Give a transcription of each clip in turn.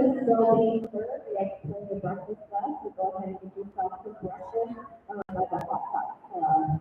is still being served. The Expo the breakfast class, so go ahead and get yourself some breakfast by the hot pot.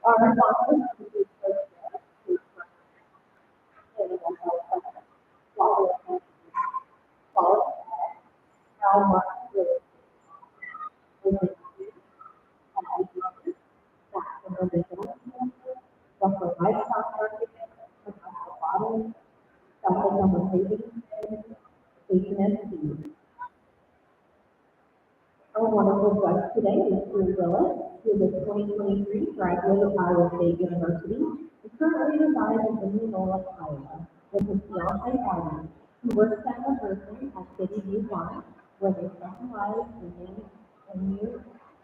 Our sponsors include Coach and Wapello, College, Mark, Wilson, Jacksonville, Buffalo Livestock Market, Nebraska Bottle, South Summer Savings, HNSC. Our wonderful guest today is Sue Willis, who is a 2023 graduate of Iowa State University and currently resides in Indianola, Iowa, with his fiancee Autumn, who works at a nursing at City View Farm, where they specialize in new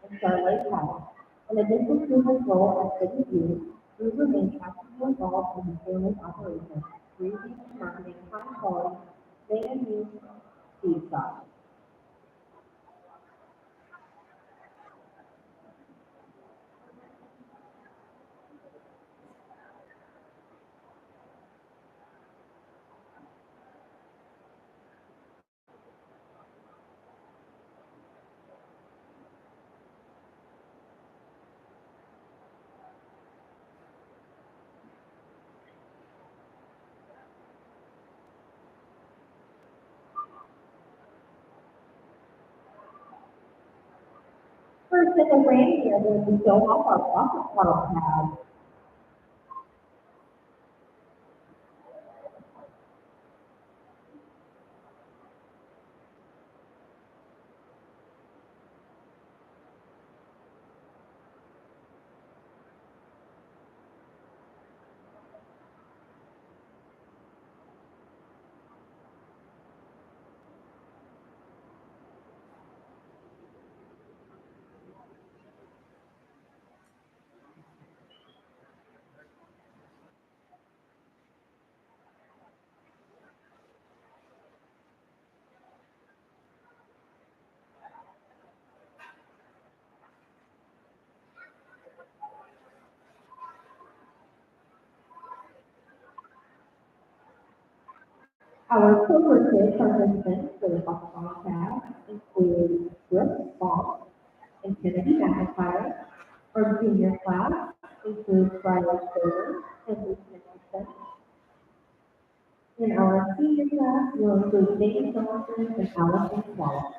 and Charlotte cattle. In addition to his role at City View, Drew remains actively involved in his family's operations, breeding and marketing high-quality, made-and-used feedstock. First in the brand here, we still have our profit model tab. Our coworkers participants for the Buckball tab include Brooke Ball and Kennedy McIntyre. Our junior class includes Riley Stover and Luke Nicholson. And our senior class will include David Johnson and Allison Wallace.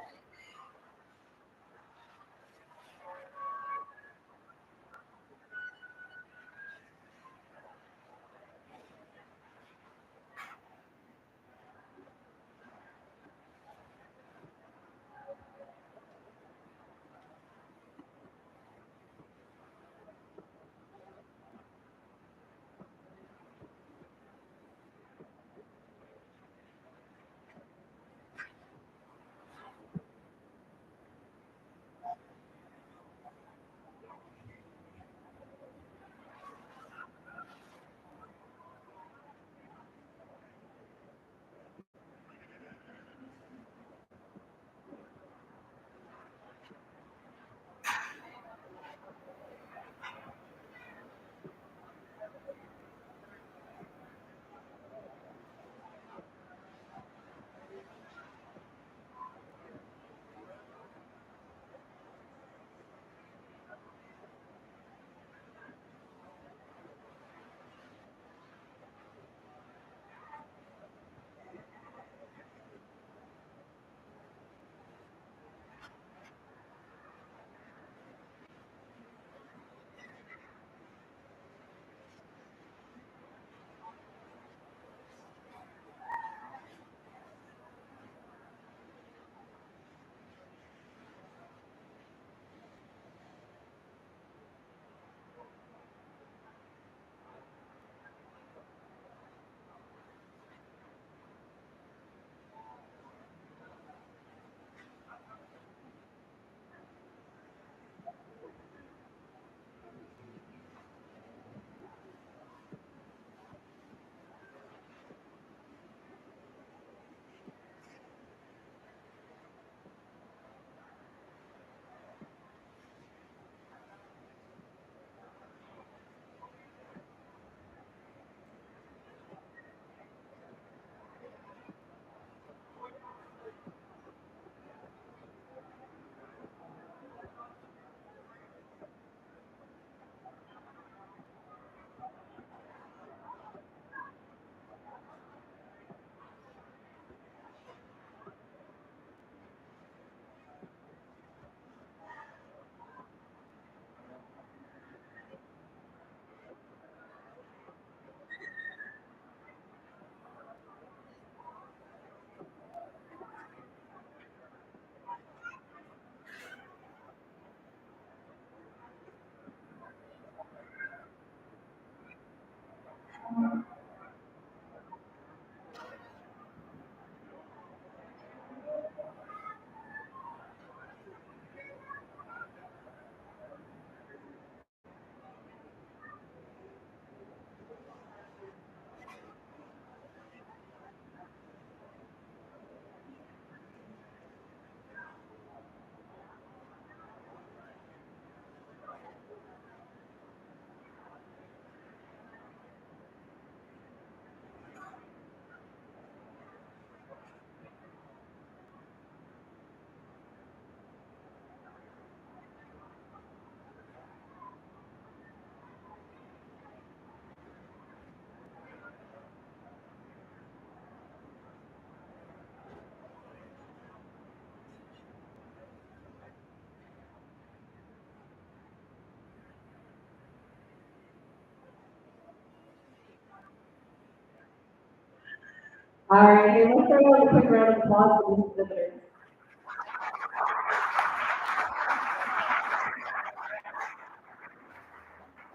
All right, hey, let's start with a quick round of applause for these visitors.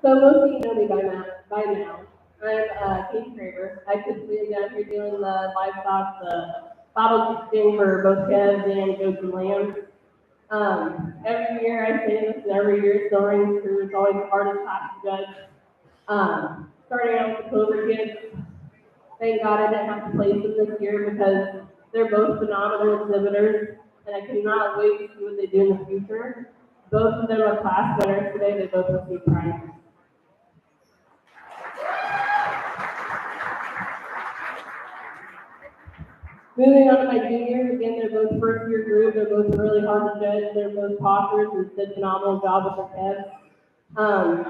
So most of you know me by now. I'm Kate Craver. I typically am down here doing the livestock, the bottle gifting for both calves and goats and lambs. Every year I say this, and every year it still rings true. It's always the hardest class to judge. Starting out with the Clover kids, thank God I didn't have to place them this year because they're both phenomenal exhibitors, and I cannot wait to see what they do in the future. Both of them are class winners today. They both received prizes. Moving on to my juniors, again, they're both first year group. They're both really hard to judge. They're both talkers and did a phenomenal job with their heads.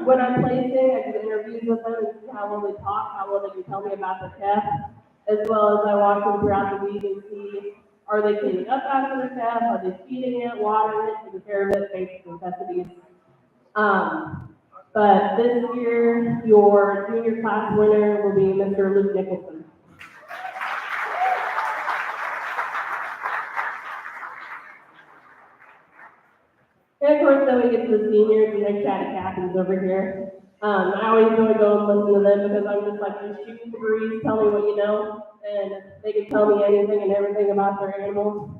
When I'm placing, I do interviews with them and see how well they talk, how well they can tell me about their calf, as well as I watch them throughout the week and see, are they cleaning up after their calf, are they feeding it, watering it, taking care of it, basic necessities. But this year, your junior class winner will be Mr. Luke Nicholson. And of course, then we get to the seniors and their chatty captains over here. I always enjoy going and listening to them because I'm just like, just shoot the breeze, tell me what you know, and they can tell me anything and everything about their animals.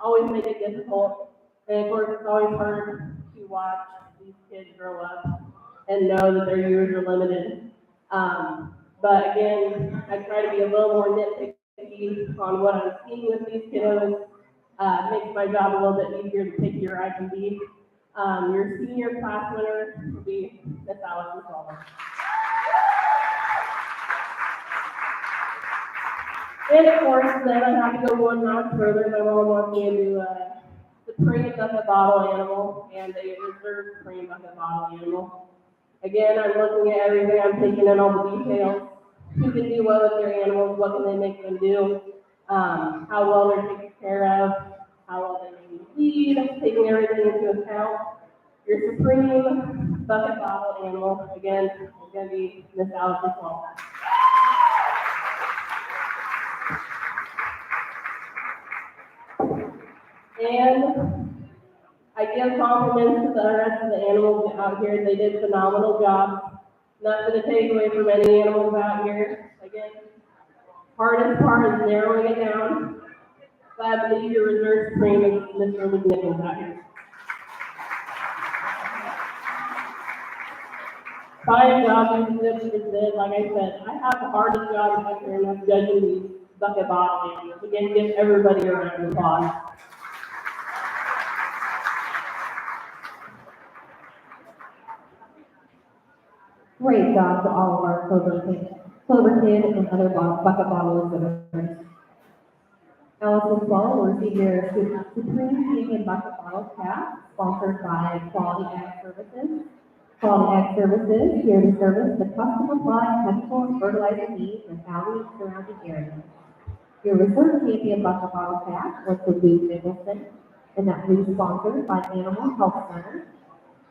Always make it difficult. And of course, it's always hard to watch these kids grow up and know that their years are limited. But again, I try to be a little more nitpicky on what I'm seeing with these kiddos. Makes my job a little bit easier to pickier I can be. Your senior class winner will be Miss Allison Sullivan. And of course, then I have to go one notch further. My mom wants me to do the Supreme Bucket Bottle Animal and a Reserve Supreme Bucket Bottle Animal. Again, I'm looking at everything. I'm taking in all the details. Who can do well with their animals? What can they make them do? How well they're taken care of? How well they need feed? Taking everything into account. Your Supreme Bucket Bottle Animal, again, is going to be Miss Allison Sullivan. And I give compliments to the rest of the animals out here. They did a phenomenal job. Nothing to take away from any animals out here. Again, hardest part is narrowing it down. But I believe your reserve supreme is Mr. Luke Nichols out here. Fine job you did. Like I said, I have the hardest job out here, and that's judging these bucket bottle animals. Again, give everybody a round of applause. Great job to all of our Clover Kid and other bucket bottle exhibitors. Allison Swallow will receive your Supreme King and Bucket Bottle cap, sponsored by Quality Ag Services. Quality Ag Services, here to service the custom applied chemical and fertilizer needs of Valley and surrounding areas. Your reserve champion bucket bottle cap was for Lou Nicholson, and that was sponsored by Animal Health Center.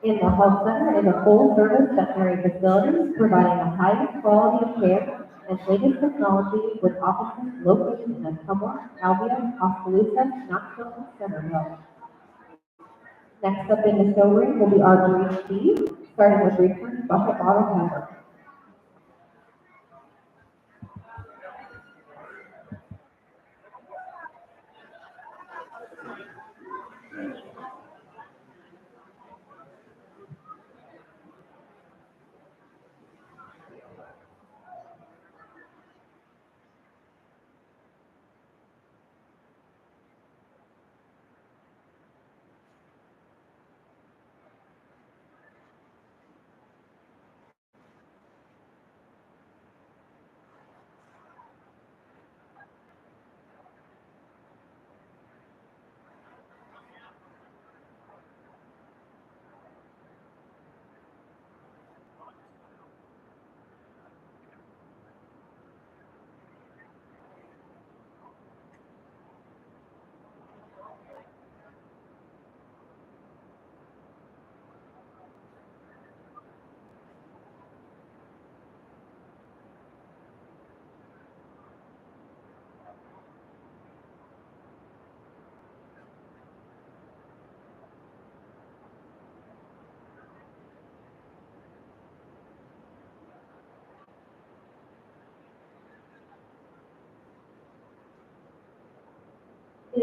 And the Health Center is a full-service veterinary facility providing the highest quality of care and latest technology with offices located in Ottumwa, Albion, Oskaloosa, Knoxville, and Centerville. Next up in the showroom will be our breed feed, starting with Reefer's Bucket Bottle Heifer.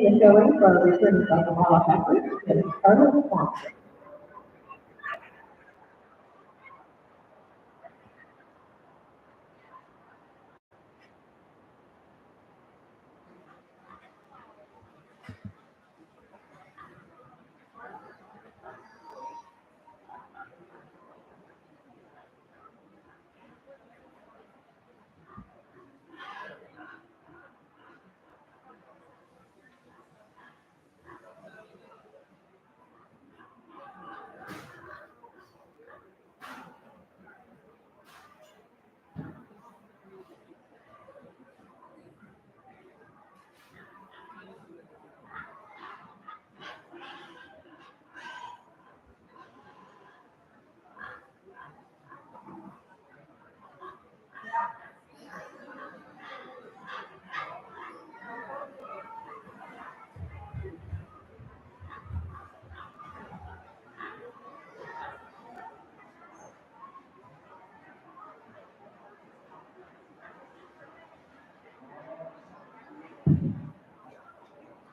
Completing the showing for our returning Wapello efforts is Carlos Swanson.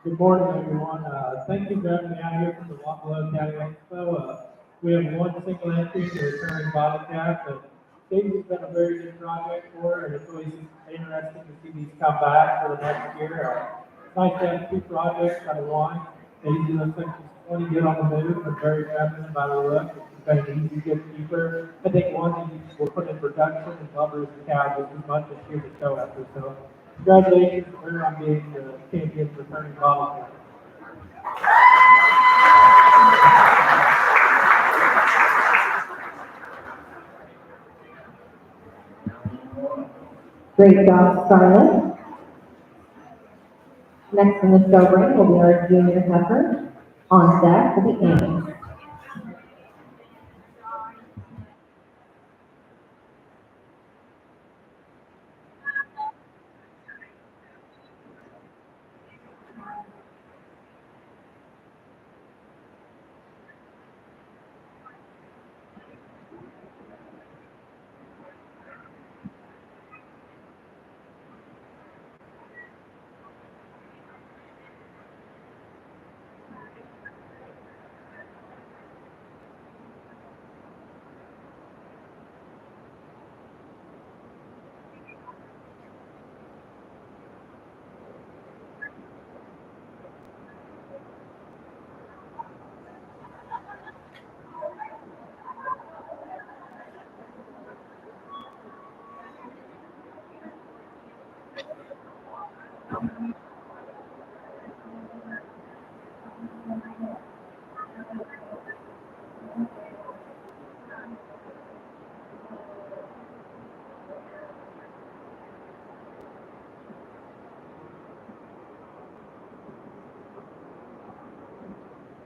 Good morning, everyone. Thank you for having me out here for the Wapello County Expo. We have one single entry to returning bottle cap, but Steve has been a very good project for her, and it's always interesting to see these come back for the next year. It's nice to have two projects out of one. Daisy looks like she's 20 good on the move, and very feminine by the look. It's been an easy, good keeper. I think one thing we'll put in production and love her as a cow just as much as she was a show after. So congratulations to her on being the champion returning bottle cap. Great job, Scarlett. Next in the show ring will be our junior heifer. On deck will be Amy.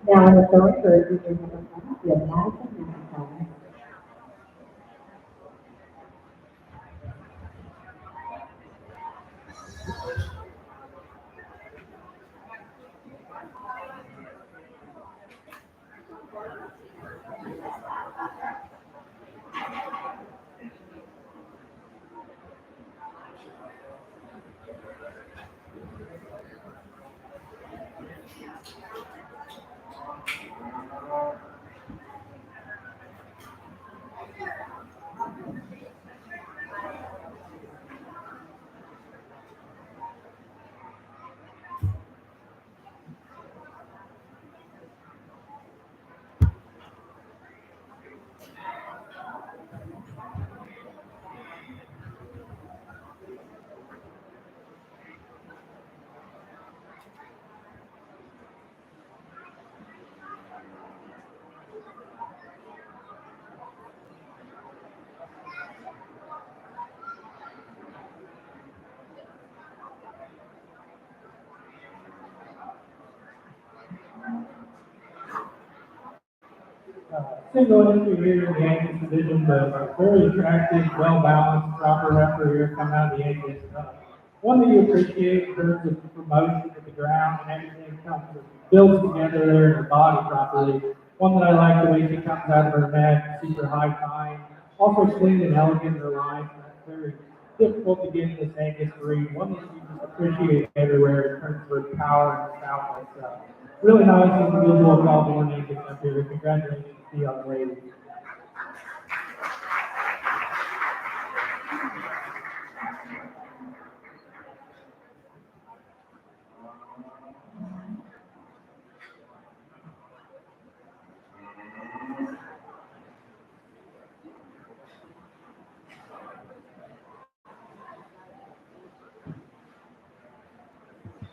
Now in the show ring for our junior heifer class, we have Madison McIntyre. Single entry here in the Yankees division, but a very attractive, well-balanced, proper effort here coming out of the Yankees. One that you appreciate in terms of promotion to the ground and everything comes builds together there in the body properly. One that I like the way she comes out of her neck, super high time, also clean and elegant in her line. Very difficult to get in this Angus breed. One that you just appreciate everywhere in terms of its power and stoutness. Really nice individual California Angus up here. Congratulations to the young lady.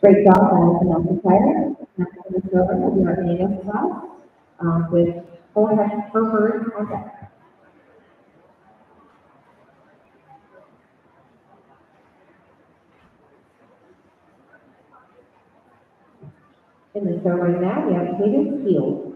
Great job, Vanessa Tyler. Next on the program will be our annual class, with full head preferred on deck. In the show right now, we have Hayden Field.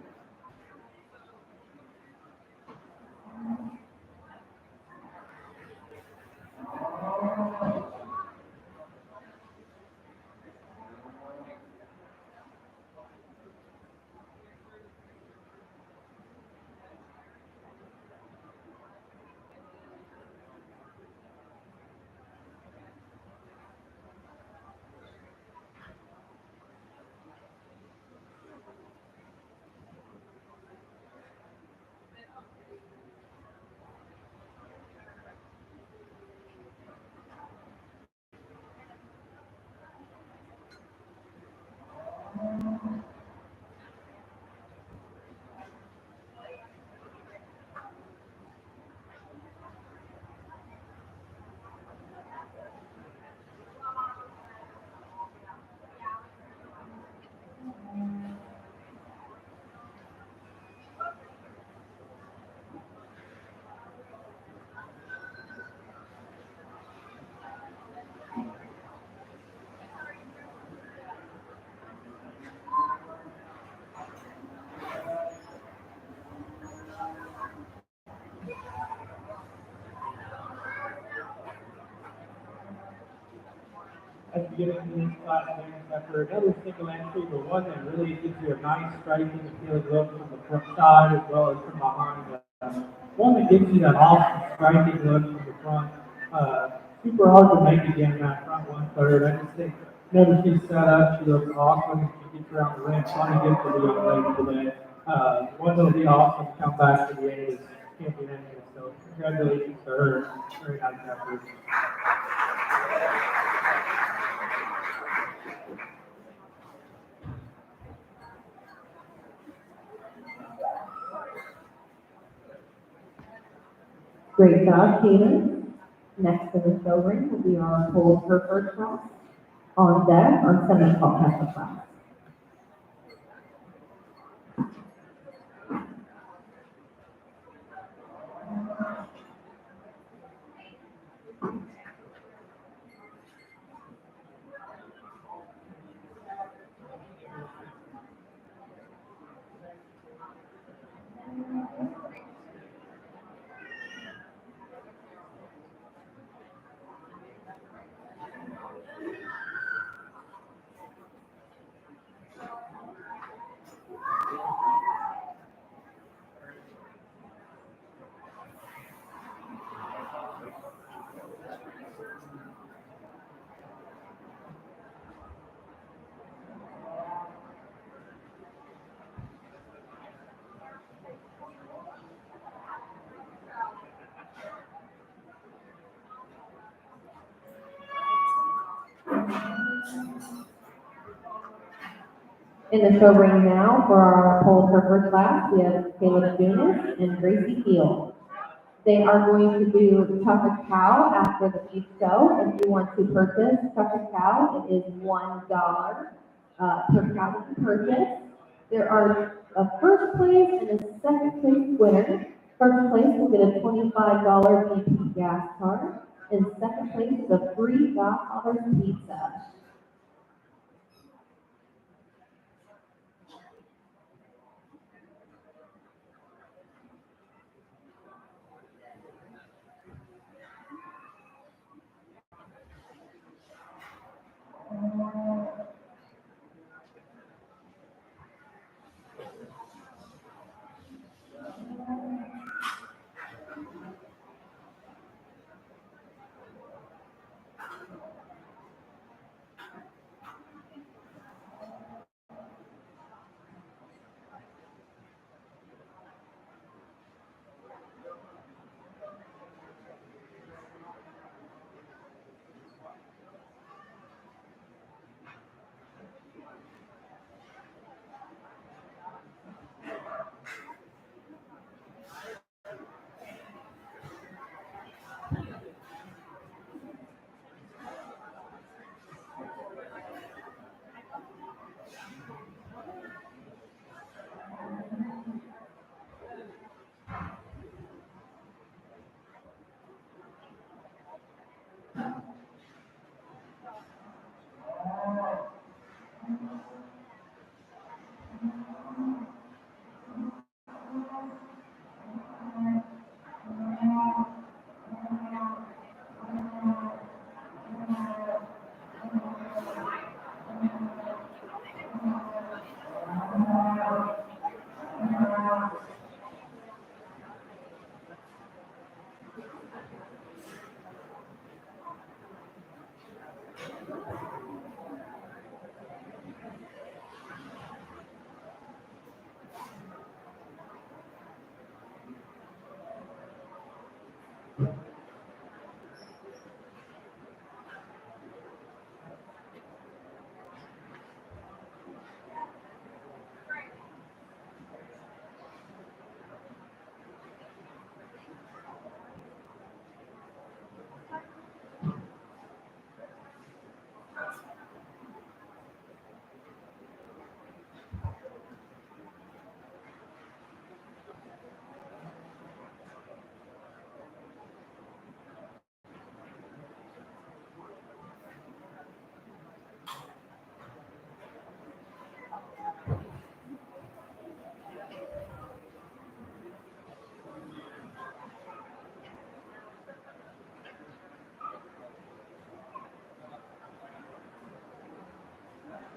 As we get into this class names after another single entry, but one that really gives you a nice striking appealing look from the front side as well as from behind. One that gives you that awesome striking look from the front. Super hard to make again in that front 1/3. I just think whenever she's set up, she looks awesome. She gets around the rim. Fun to get for the young lady today. One that'll be awesome to come back to the end of this champion annual. So congratulations to her. Very nice effort. Great job, Hayden. Next in the show ring will be our whole preferred class. On deck, our semi-tall heifer class. In the show ring now for our whole preferred class, we have Caleb Dunas and Gracie Field. They are going to do Tuck a Cow after the feed show. If you want to purchase Tuck a Cow, it is $1 per cow that you purchase. There are a first place and a second place winner. First place will get a $25 BP gas card, and second place is a free Godfather's pizza.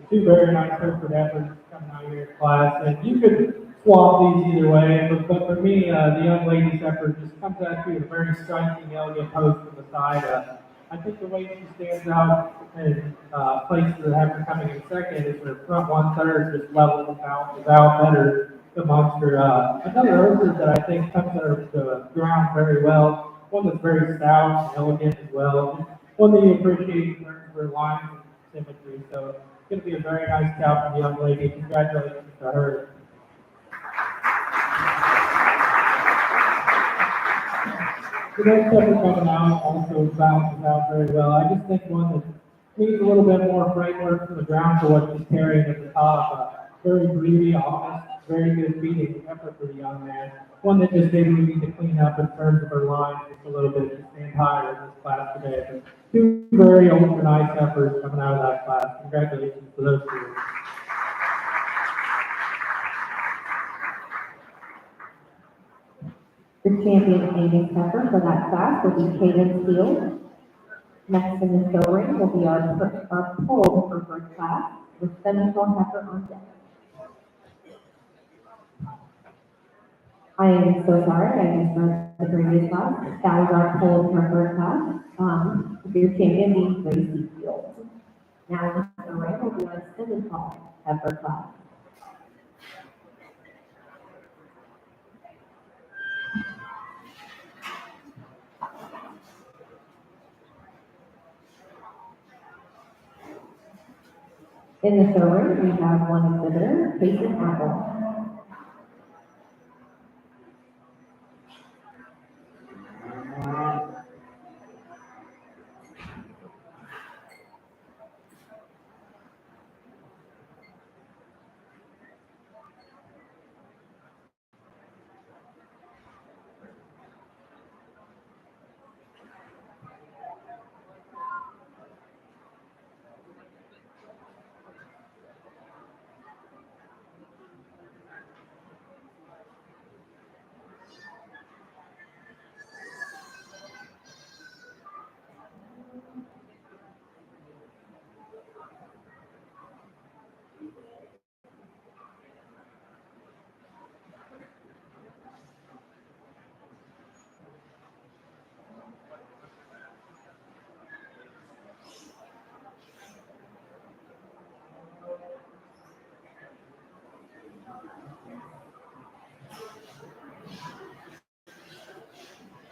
Two very nice Hereford efforts coming out of your class, and you could swap these either way, but for me, the young lady's effort just comes out to you a very striking, elegant pose from the side. I think the way she stands out in places that have her coming in second is her front one third just levels and bounces out better amongst her. Another Hereford that I think comes to the ground very well, one that's very stout and elegant as well, just one that you appreciate in terms of her lines and symmetry. So it's going to be a very nice cow from the young lady. Congratulations to her. The next step is coming out also balances out very well. I just think one that needs a little bit more framework from the ground for what she's carrying at the top. Very greedy, honest, very good feeding effort for the young man. One that just maybe we need to clean up in terms of her line just a little bit to stand higher in this class today. But two very ultra nice efforts coming out of that class. Congratulations to those two. The champion aiming heifer for that class will be Caden Steele. Next in the show ring will be our pulled for first class with 74 heifer on deck. I am so sorry, I missed the previous class. That was our pulled for first class. Your champion being Gracie Fields. Now in the show ring will be our semi-tall heifer class. In the show ring, we have one exhibitor, Peyton Apple.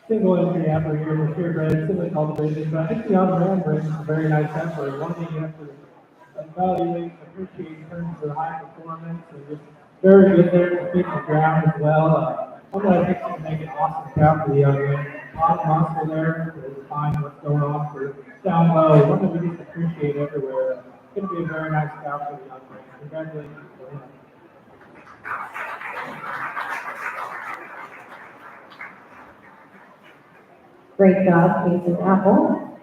Single entry effort here with purebred, similar cultivation, but I think the young man brings a very nice effort. One thing you have to evaluate and appreciate in terms of the high performance and just very good there to keep the ground as well. One that I think is going to make an awesome cow for the young man. A lot of muscle there to define what's going on for down low. One that we just appreciate everywhere. It's going to be a very nice cow for the young man. Congratulations to him. Great job, Peyton Apple.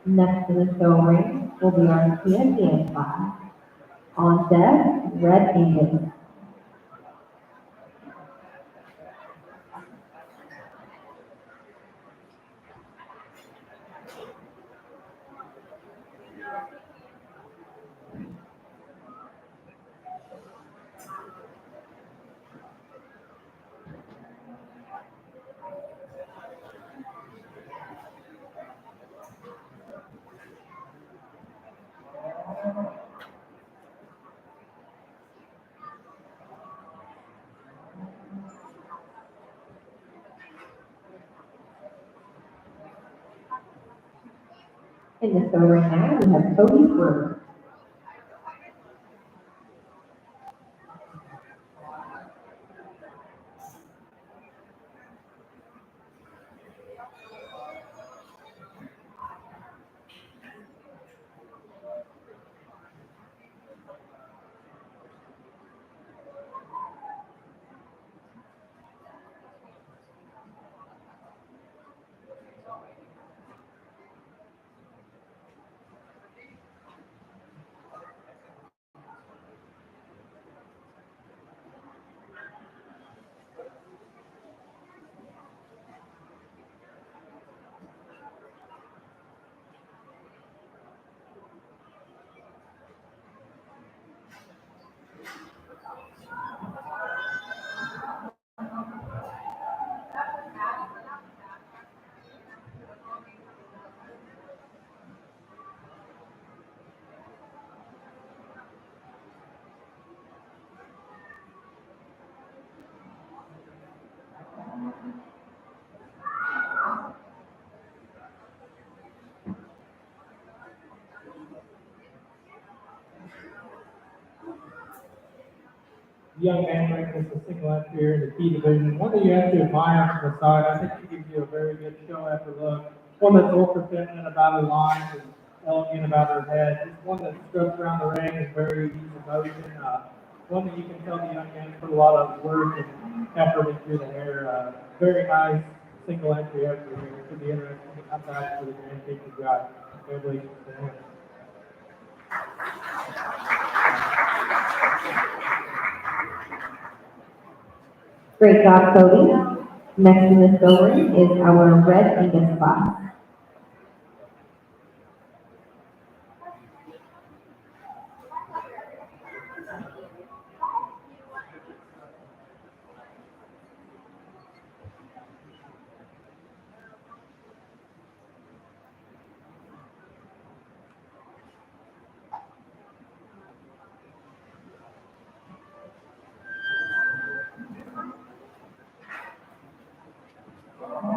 Next in the show ring will be our champion class. On deck, Red Angus. In the show right now, we have Cody's Word. Young man brings us a single entry here in the key division. One that you have to admire from the side. I think she gives you a very good show after look. One that's ultra feminine about her lines and elegant about her head. Just one that strokes around the ring is very easy motion. One that you can tell the young man put a lot of work and effort into the hair. Very nice single entry after here. It could be interesting to come back for the Grand Picture guy. Congratulations to him. Great job, Cody. Next in the show ring is our Red Angus class.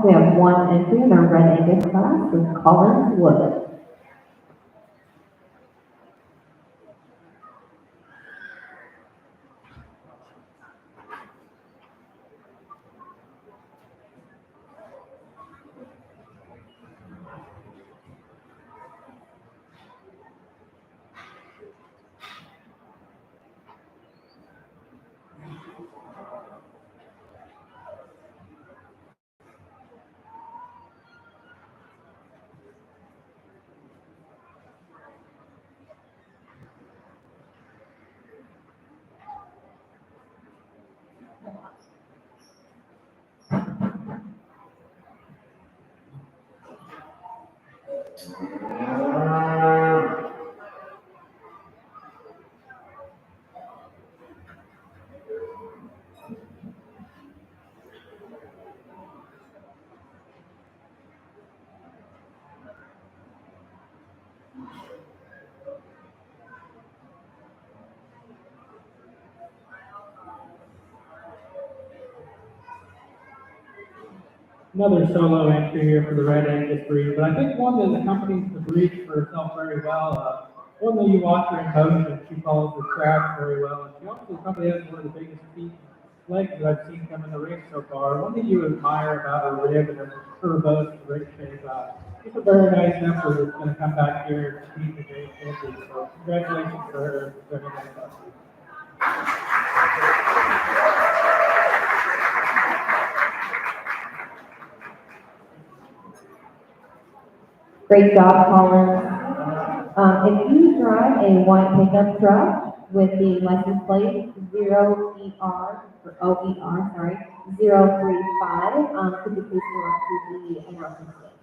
We have one entry in our Red Angus class with Collins Wood. Another solo entry here for the Red Angus breed, but I think one that accompanies the breed for herself very well. One that you watch her in motion, she follows the track very well, and she also probably has one of the biggest feet and legs that I've seen come in the ring so far. One that you admire about her rib and her boast ring shape. It's a very nice effort that's going to come back here and compete the Grand Champions. So congratulations to her. Very nice effort. Great job, Collins. If you drive a white pickup truck with the license plate 0ER, or OER, sorry, 035, could you please come up to the announcement stand?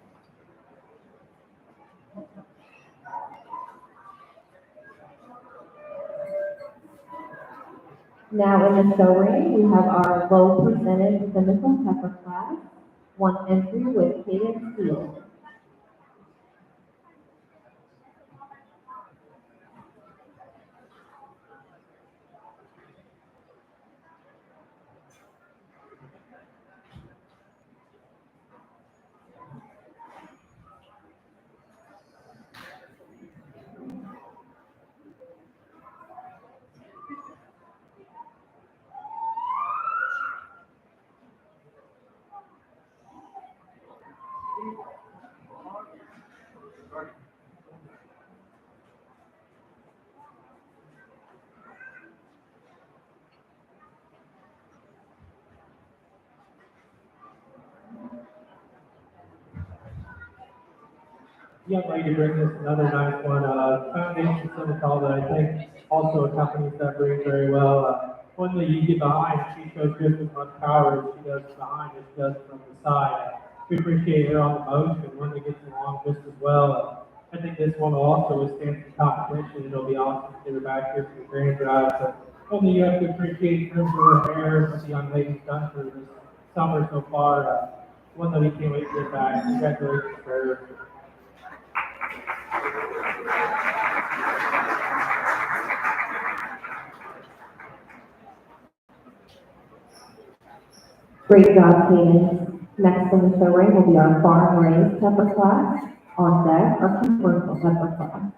Now in the show ring, we have our low percentage chemical pepper class, one entry with Cadence Steel. young lady brings us another nice one, Foundation Senecal that I think also accompanies that breed very well. One that you get behind, she shows just as much power as she does behind, as she does from the side. We appreciate her on the most, and one that gets along just as well. I think this one will also withstand some competition. It'll be awesome to get her back here for the grand drive. So only you have to appreciate her for her hair and what the young lady's done for this summer so far. One that we can't wait to get back. Congratulations for her. Great job, Cadence. Next in the show ring will be our farm raised heifer class. On deck, our commercial heifer class.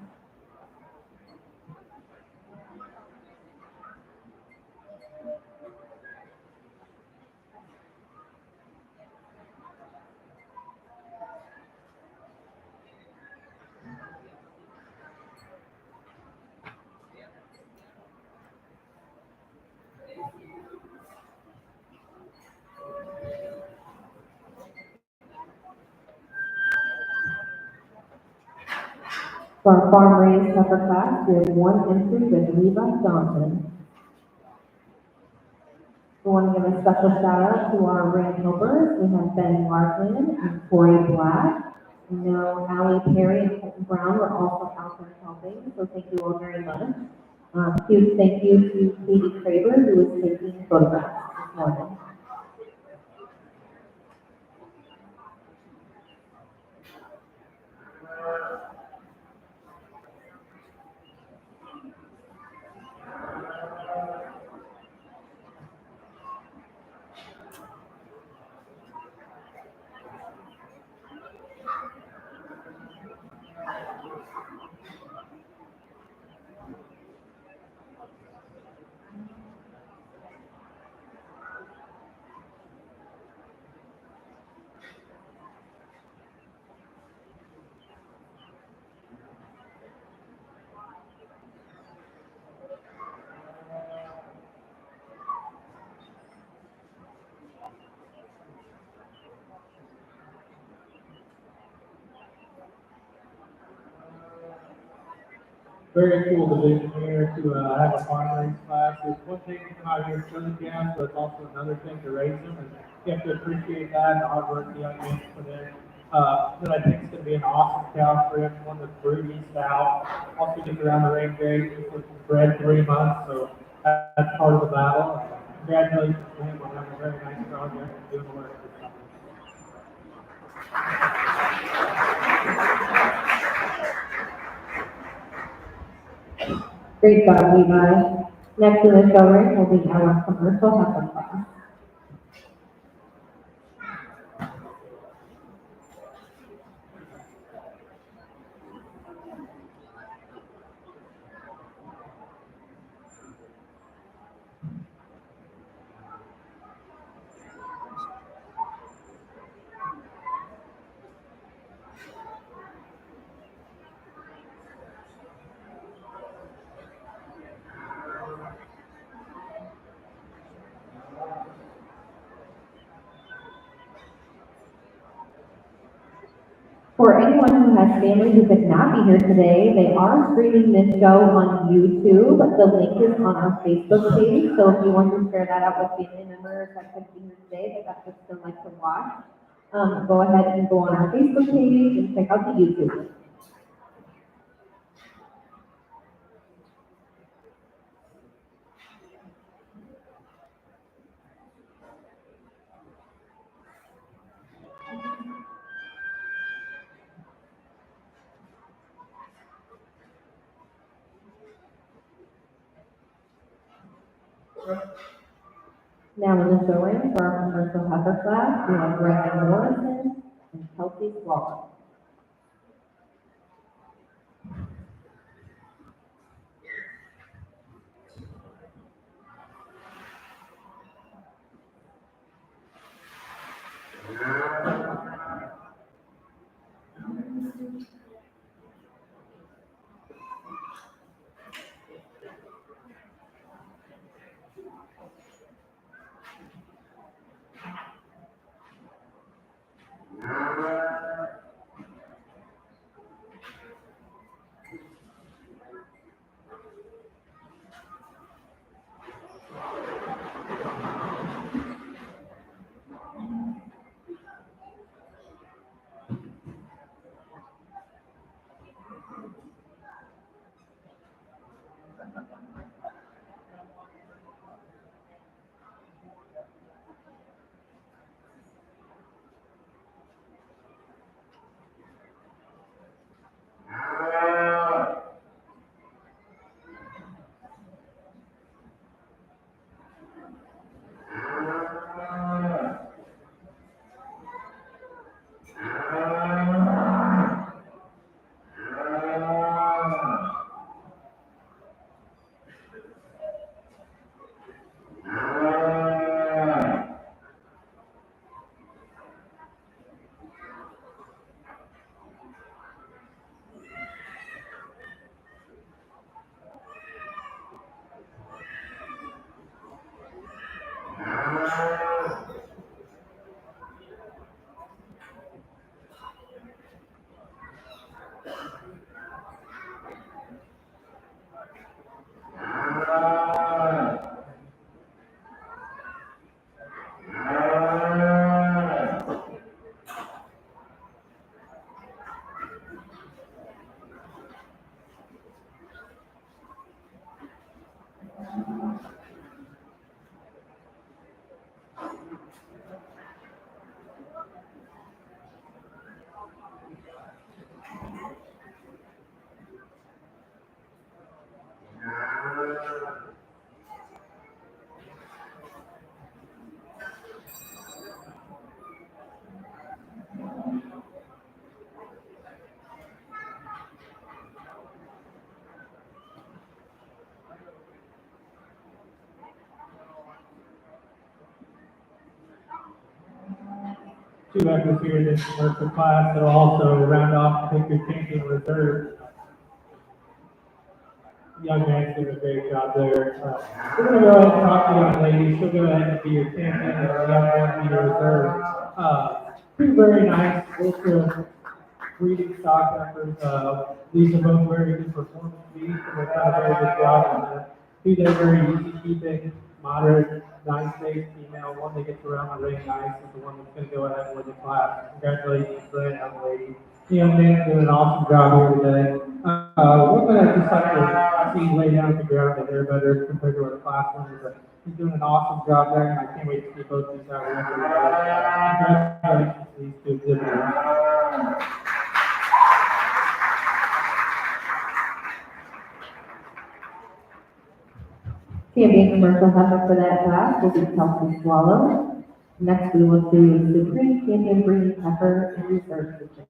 For our farm raised heifer class, we have one entry with Levi Johnson. We want to give a special shout out to our ring helpers. We have Ben Larkin and Corey Black. We know Allie Perry and Colton Brown were also out there helping, so thank you all very much. Huge thank you to Katie Craver, who was taking photographs this morning. Very cool division here to have a farm race class. It's one thing to come out here and show the calves, but it's also another thing to raise them, and you have to appreciate that and the hard work the young men put in. That I think is going to be an awesome cow for him, one that's broody stout. Also gets around the ring great. This was bred 3 months, so that's part of the battle. Congratulations to him on having a very nice project and doing the work this summer. Great job, Levi. Next in the show ring will be our commercial heifer class. For anyone who has family who could not be here today, they are streaming this show on YouTube. The link is on our Facebook page, so if you want to share that out with family members that couldn't be here today, that would still like to watch, go ahead and go on our Facebook page and check out the YouTube link. Now in the show ring for our commercial heifer class, we have Brandon Morrison and Kelsey Swan. two members here in this commercial class that will also round off the picture champion reserve. Young man's doing a great job there. We're going to go ahead and talk to the young lady. She'll go ahead and be your champion and the young man be your reserve. Two very nice ultra breeding stock members. These are both very good performance beasts, and they've done a very good job on that. Two, they're very easy keeping, moderate, nice faced female. One that gets around the ring nice is the one that's going to go ahead and win the class. Congratulations to that young lady. The young man's doing an awesome job here today. One thing I just like to see lay down at the ground that they're better compared to our class members, but he's doing an awesome job there, and I can't wait to see both these out. Congratulations to these two exhibitors. Champion commercial heifer for that class will be Kelsey Swallow. Next, we will do Supreme Champion breeding heifer and reserve position.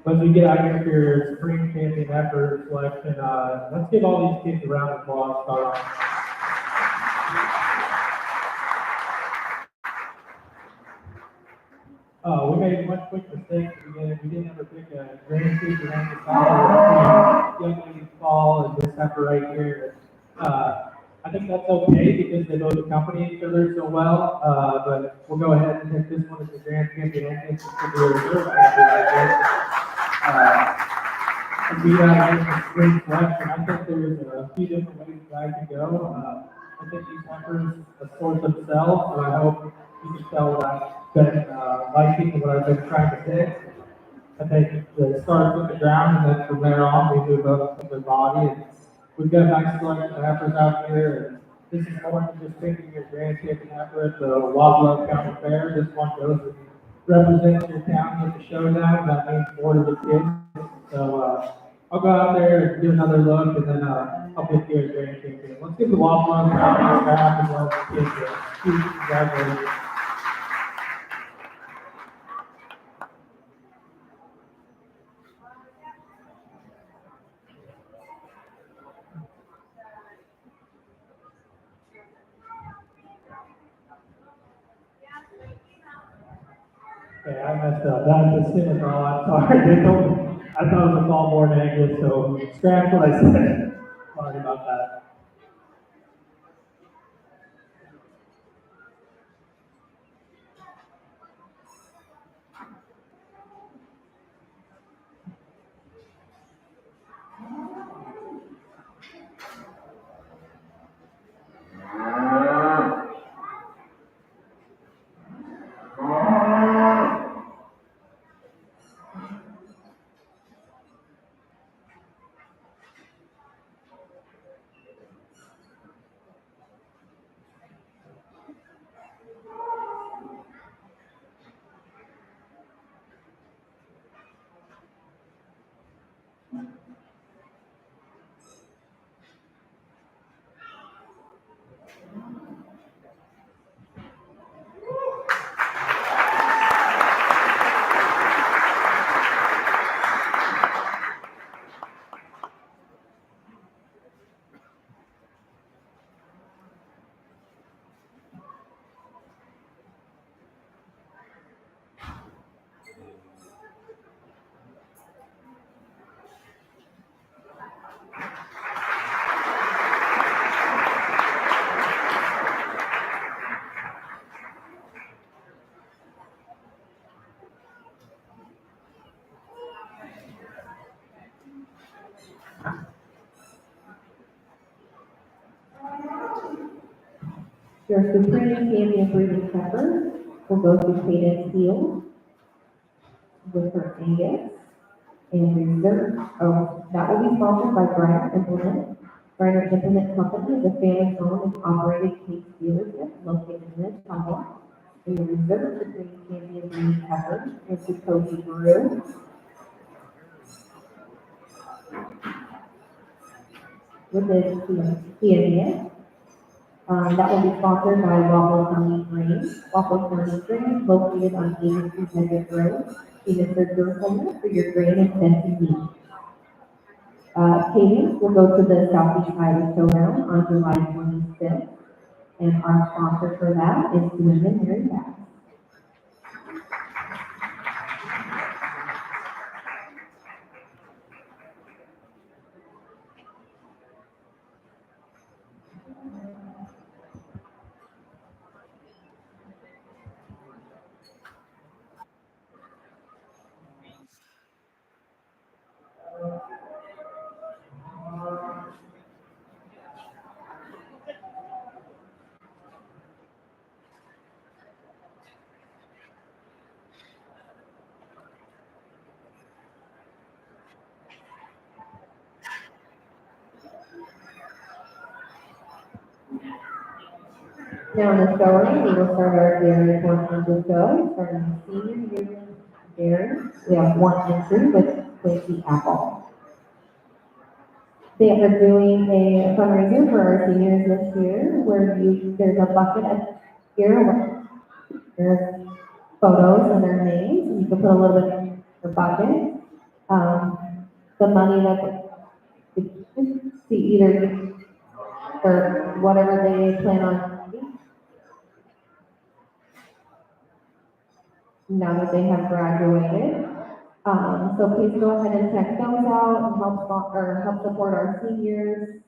Once we get out here for your spring champion effort selection, let's give all these kids a round of applause. Start off. We made one quick mistake at the beginning. We didn't ever pick a grand champion at the top. Young ladies fall and this effort right here. I think that's okay because they both accompany each other so well. But we'll go ahead and pick this one as the grand champion entrance and the reserve champion right here. As we get into spring selection, I think there's a few different ways guys can go. I think these heifers assort themselves, so I hope you can tell what I've been liking and what I've been trying to say. I think it starts with the ground, and then from there on, we move up to the body. And we've got a nice selection of heifers out here. And this is more than just picking your grand champion heifer at the Wapello County Fair. This one goes and represents your county at the showdown. That means more to the kids. So I'll go out there and give another look, and then I'll pick you a grand champion. Let's give the Wapello County staff as well as the kids a huge congratulations. Okay, I messed up. That's a cinnamon roll. I'm sorry. They told me. I thought it was a fall born eggless, so scratch what I said. Sorry about that. Your Supreme Champion breeding heifer will go to Cadence Field with her Angus and reserve. Oh, that will be sponsored by Griner Implement. Griner Implement Company is a family-owned and operated case dealership located in Minnesota. And the reserve Supreme Champion breeding heifer is the Cody Brew with his Kia. That will be sponsored by Wapello County Grain. Wapello County Grain, located on 83 Meggett Road, is a third home for your grain and fencing needs. Cadence will go to the Southeast Iowa Showdown on July 25th, and our sponsor for that is Susan Mary Bass. Now in the showing, we will start our dairy portion of the show, starting with senior year dairy. We have one entry with Quincy Apple. They are doing a fundraiser for our seniors this year, where there's a bucket at here with their photos and their names, and you can put a little bit in the bucket. The money that to either for whatever they plan on spending now that they have graduated. So please go ahead and check those out and help support our seniors.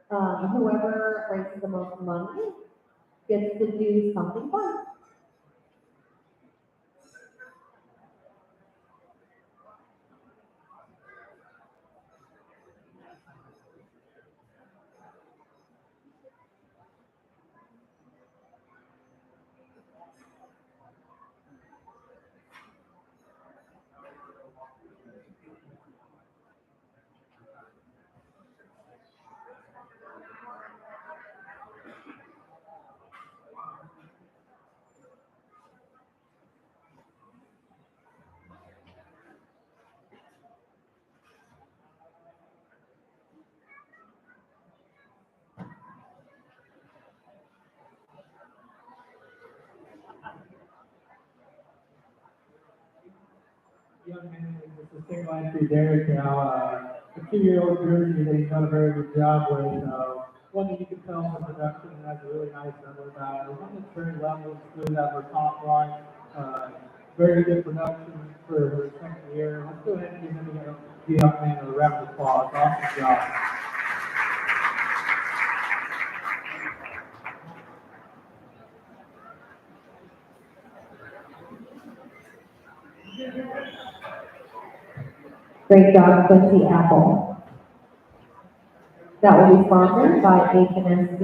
Whoever raises the most money gets to do something fun. Young man, this is single entry Derek now, a 2-year-old jersey that he's done a very good job with. One that you can tell from production and has a really nice number about it. One that's very level, smooth out of her top line. Very good production for her second year. Let's go ahead and give him the young man a round of applause. Awesome job. Great job, Quincy Apple. That will be sponsored by H&S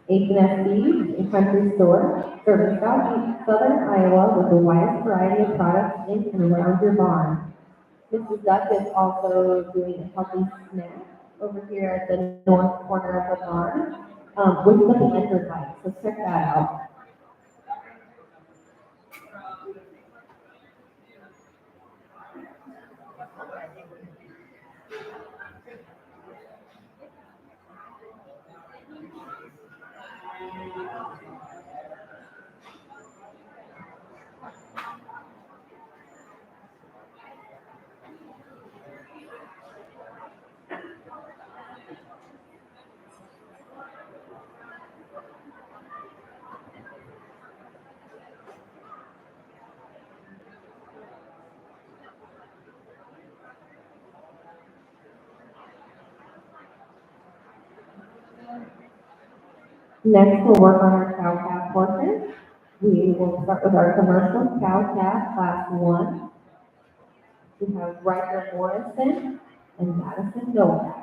H&S a country store serving southern Iowa with the widest variety of products in and around your barn. Mrs. Duck is also doing a healthy snack over here at the north corner of the barn with the blender bite. So check that out. Next, we'll work on our cow calf portion. We will start with our commercial cow calf class 1. We have Riker Morrison and Madison Novak.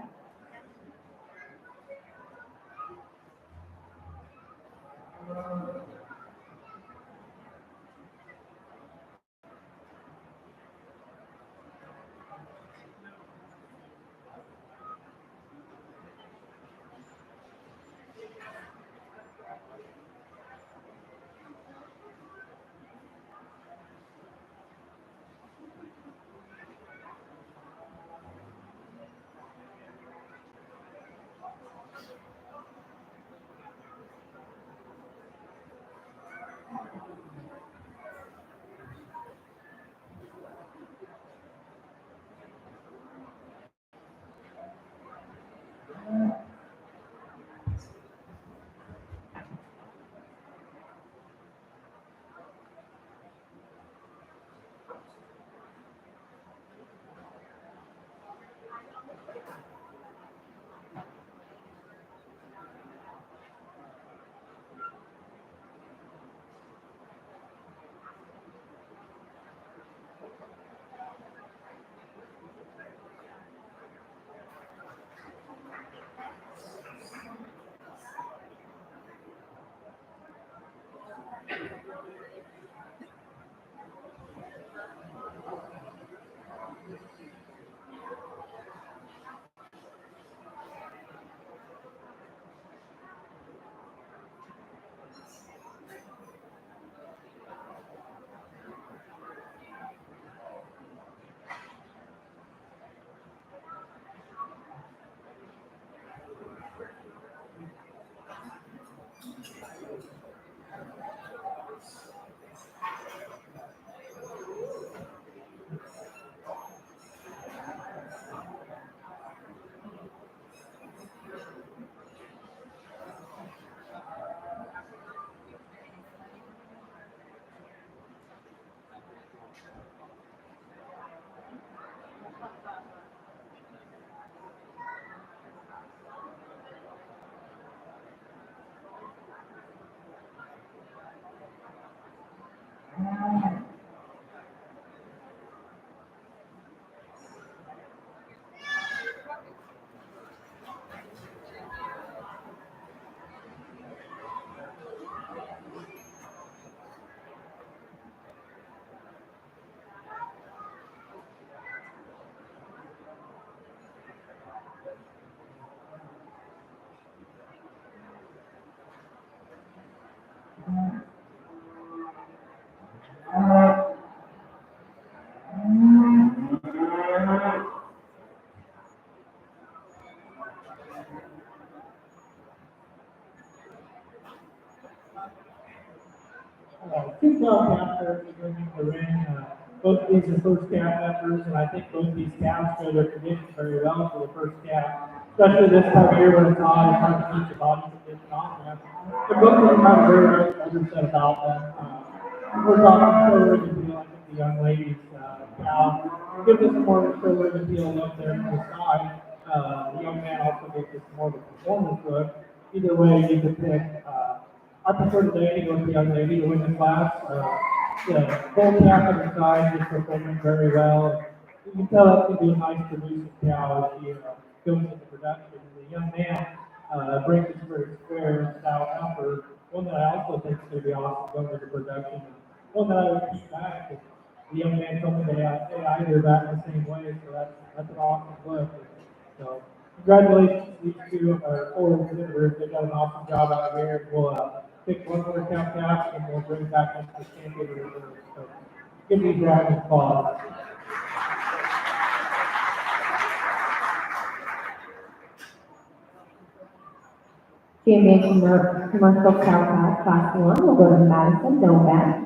Two club captors bringing the ring. Both of these are first cap members, and I think both of these caps show their condition very well for the first cap, especially this time of year when it's hot. It's hard to keep the body condition on them. But both of them have a very nice underset about them. We're talking shoulder and feel. I think the young ladies now gives us a more shoulder and feel look there from the side. The young man also gives us more of a performance look. Either way, you can pick. I prefer today to go with the young lady to win the class. The full cap on the side is performing very well. You can tell that's going to be a nice producing cow as she goes into production. The young man brings us very square, stout upper, one that I also think is going to be awesome going into production. One that I would keep back. The young man told me they either that in the same way, so that's an awesome look. So congratulations to these two four exhibitors. They done an awesome job out here. We'll pick one more count caps and we'll bring it back into the champion reserve. So give these guys a applause. Champion commercial cow pack class one will go to Madison Novak.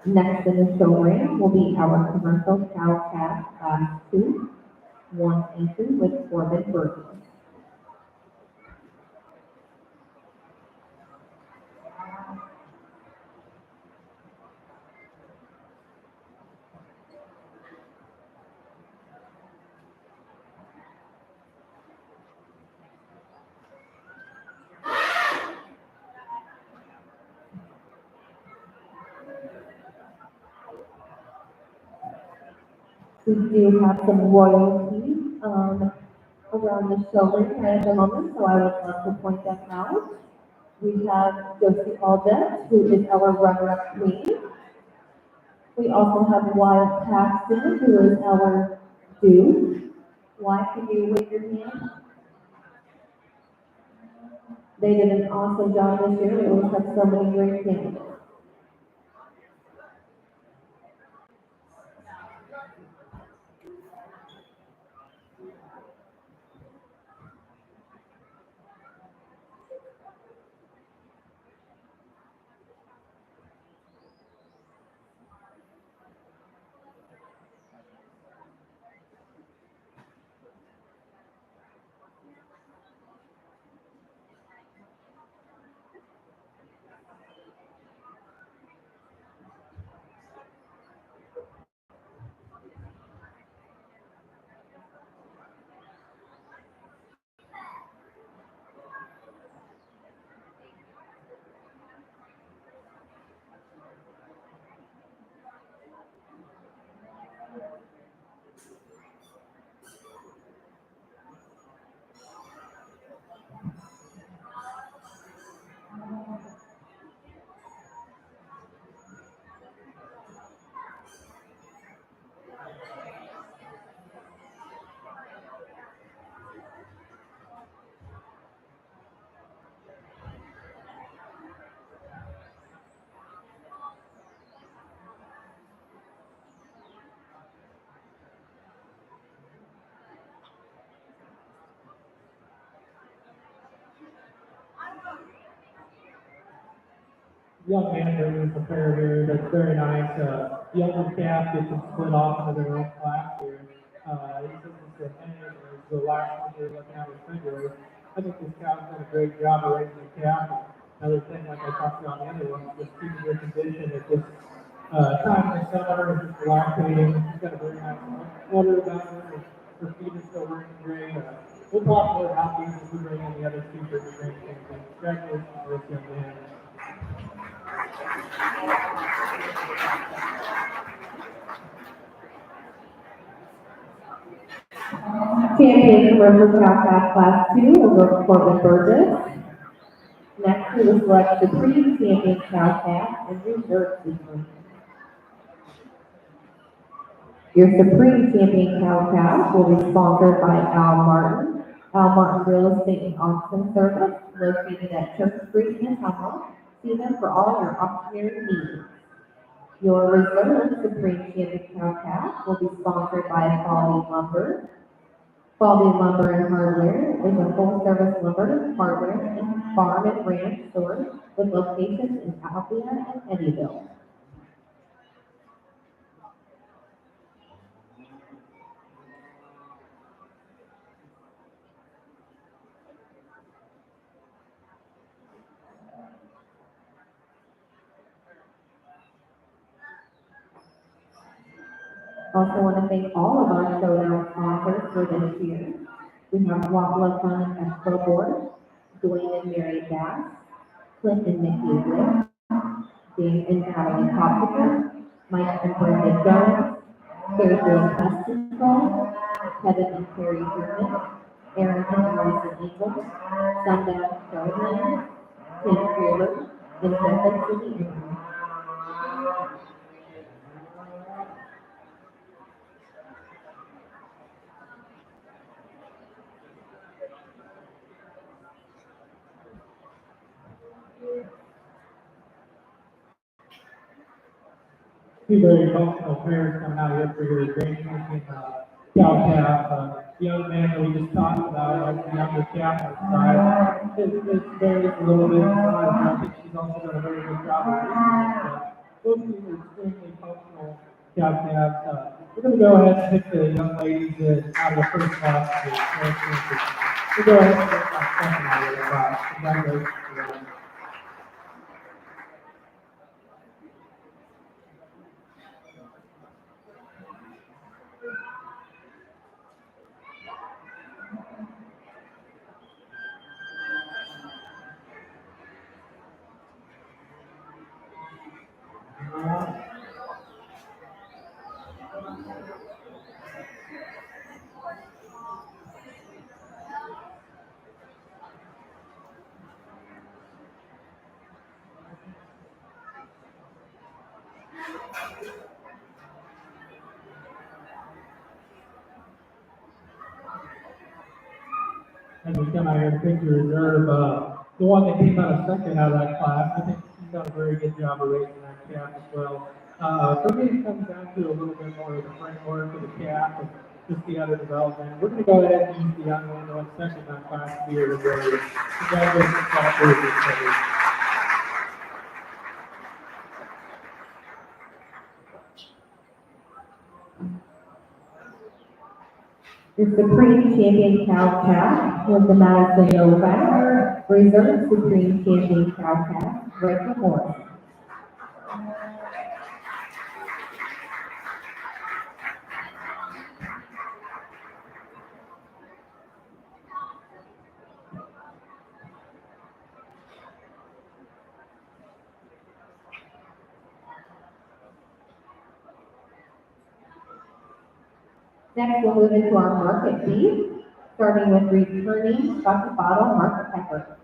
Next in the show ring will be our commercial cow pack class two, one and two with Corbin Burgess. We do have some royalty around the show ring right at the moment, so I would love to point them out. We have Josie Alden, who is our runner-up queen. We also have Wyatt Paxton, who is our dude. Wyatt, can you wave your hand? They did an awesome job this year. We always have so many great candidates. Young man brings a pair here that's very nice. Younger calf gets them split off into their own class here. This is the May, the last one we're looking at in February. I think this cow's done a great job of raising the calf. Another thing, like I talked about the other one, just keeping your condition at this time in the summer, just lactating. She's got a very nice water about her. Her feet are still working great. We'll talk more about these as we bring in the other two for the great things. Congratulations to this young man. Champion commercial cow pack class two will go to Corbin Burgess. Next, we will select the pre-champion cow pack and reserve sequence. Your Supreme Champion Cow Pack will be sponsored by Al Martin. Al Martin Real Estate and Auction Service, located at Church Street in Humble. See them for all your auctioneering needs. Your Reserve Supreme Champion Cow Pack will be sponsored by Quality Lumber. Quality Lumber and Hardware is a full-service lumber, hardware, and farm and ranch store with locations in Althea and Eddyville. Also want to thank all of our showdown sponsors for this year. We have Wapello Fun Expo Board, Dwayne and Mary Bass, Clint and Nikki Wick, Dave and Natalie Popsicle, Mike and Brenda Jones, Fairfield Pest Control, Kevin and Terry Sherman, Aaron and Melissa Engel, Sundown Starland, Tim Wheeler, and Stephen City Aaron. Two very functional pairs coming out here for your grandkids and cow calf. Young man that we just talked about, has the younger calf on the side. It varies a little bit in size, but I think she's also done a very good job of raising it. Both of these are extremely functional cow calves. We're going to go ahead and pick the young ladies out of the first class. We'll go ahead and get my second out of the class. Congratulations to them. As we come out here and pick your reserve, the one that came out second out of that class, I think she's done a very good job of raising that calf as well. For me, it comes down to a little bit more of the framework of the calf and just the other development. We're going to go ahead and use the young one that went second in that class to be your reserve. Congratulations, all three of you. The Supreme Champion Cow Calf was the Madison Novak Reserve Supreme Champion Cow Calf, Rachel Morris. Next, we'll move into our market feed, starting with returning bucket bottle market pepper.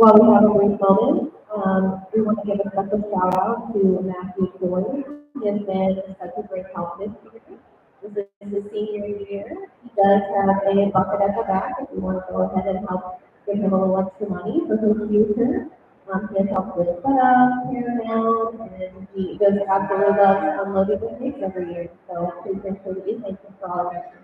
While we have a brief moment, we want to give a special shout out to Matthew Floyd. He has been such a great help this year. This is his senior year. He does have a bucket at the back if you want to go ahead and help give him a little extra money for his future. He has helped with setup, tear down, and he just absolutely loves unloading the pigs every year. So please make sure that you thank him for all of that.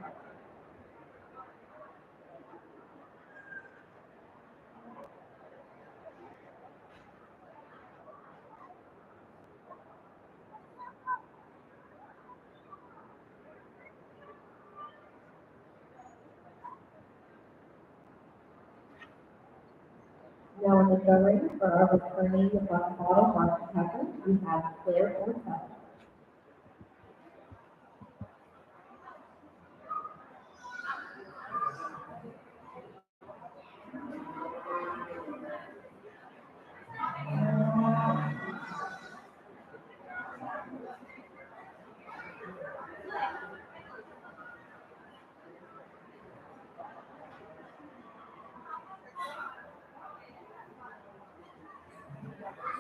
in the show ring for our returning bucket bottle market pepper, we have Claire Ortell.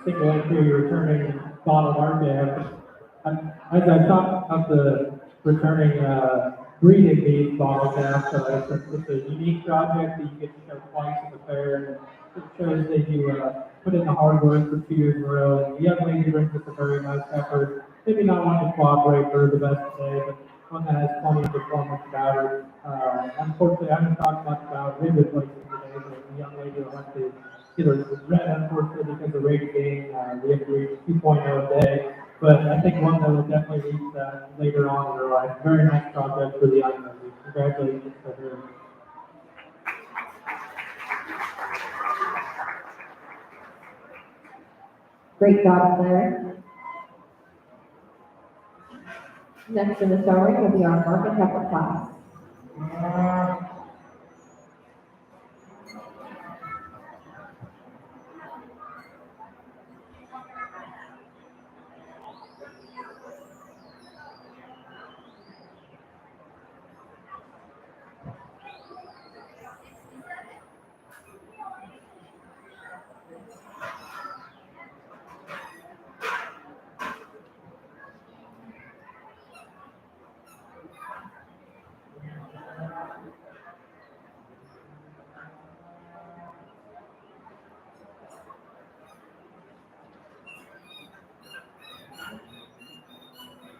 Single entry returning bottle market. As I talked of the returning greeting these bottle caps, it's a unique project that you get to show twice in the fair. It shows that you put in the hard work for 2 years in a row. And the young lady brings us a very nice effort. Maybe not one to cooperate for the best today, but one that has plenty of performance about her. Unfortunately, I haven't talked much about Rivet placing today, but the young lady will have to get a red, unfortunately, because of rate gain. We have to reach 2.0 a day, but I think one that will definitely reach that later on in her life. Very nice project for the young lady. Congratulations to her. Great job, Claire. Next in the show ring will be our market pepper class.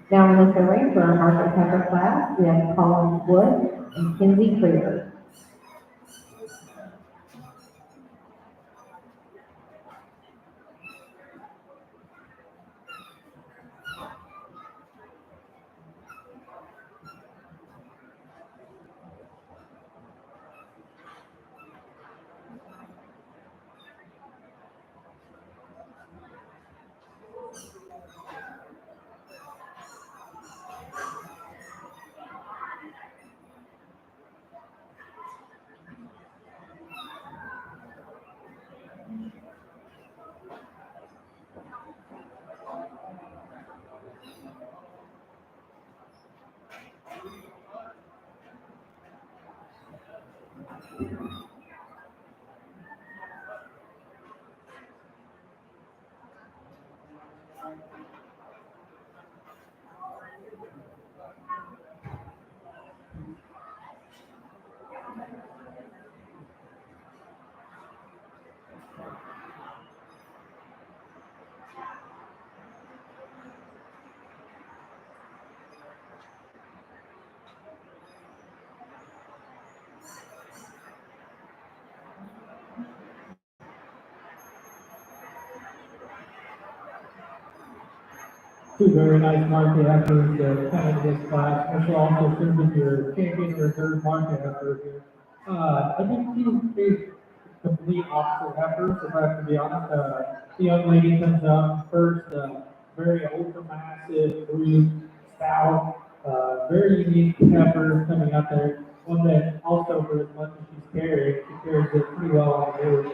Now in the show ring for our market pepper class, we have Colin Wood and Kinsey Krieger. Two very nice market efforts that come into this class, which will also serve as your champion reserve market effort here. I think these complete opposite efforts, if I have to be honest. The young lady comes up first, very ultra massive, brute, stout, very unique heifer coming out there. One that also, for as much as she's carried, she carries it pretty well on the move.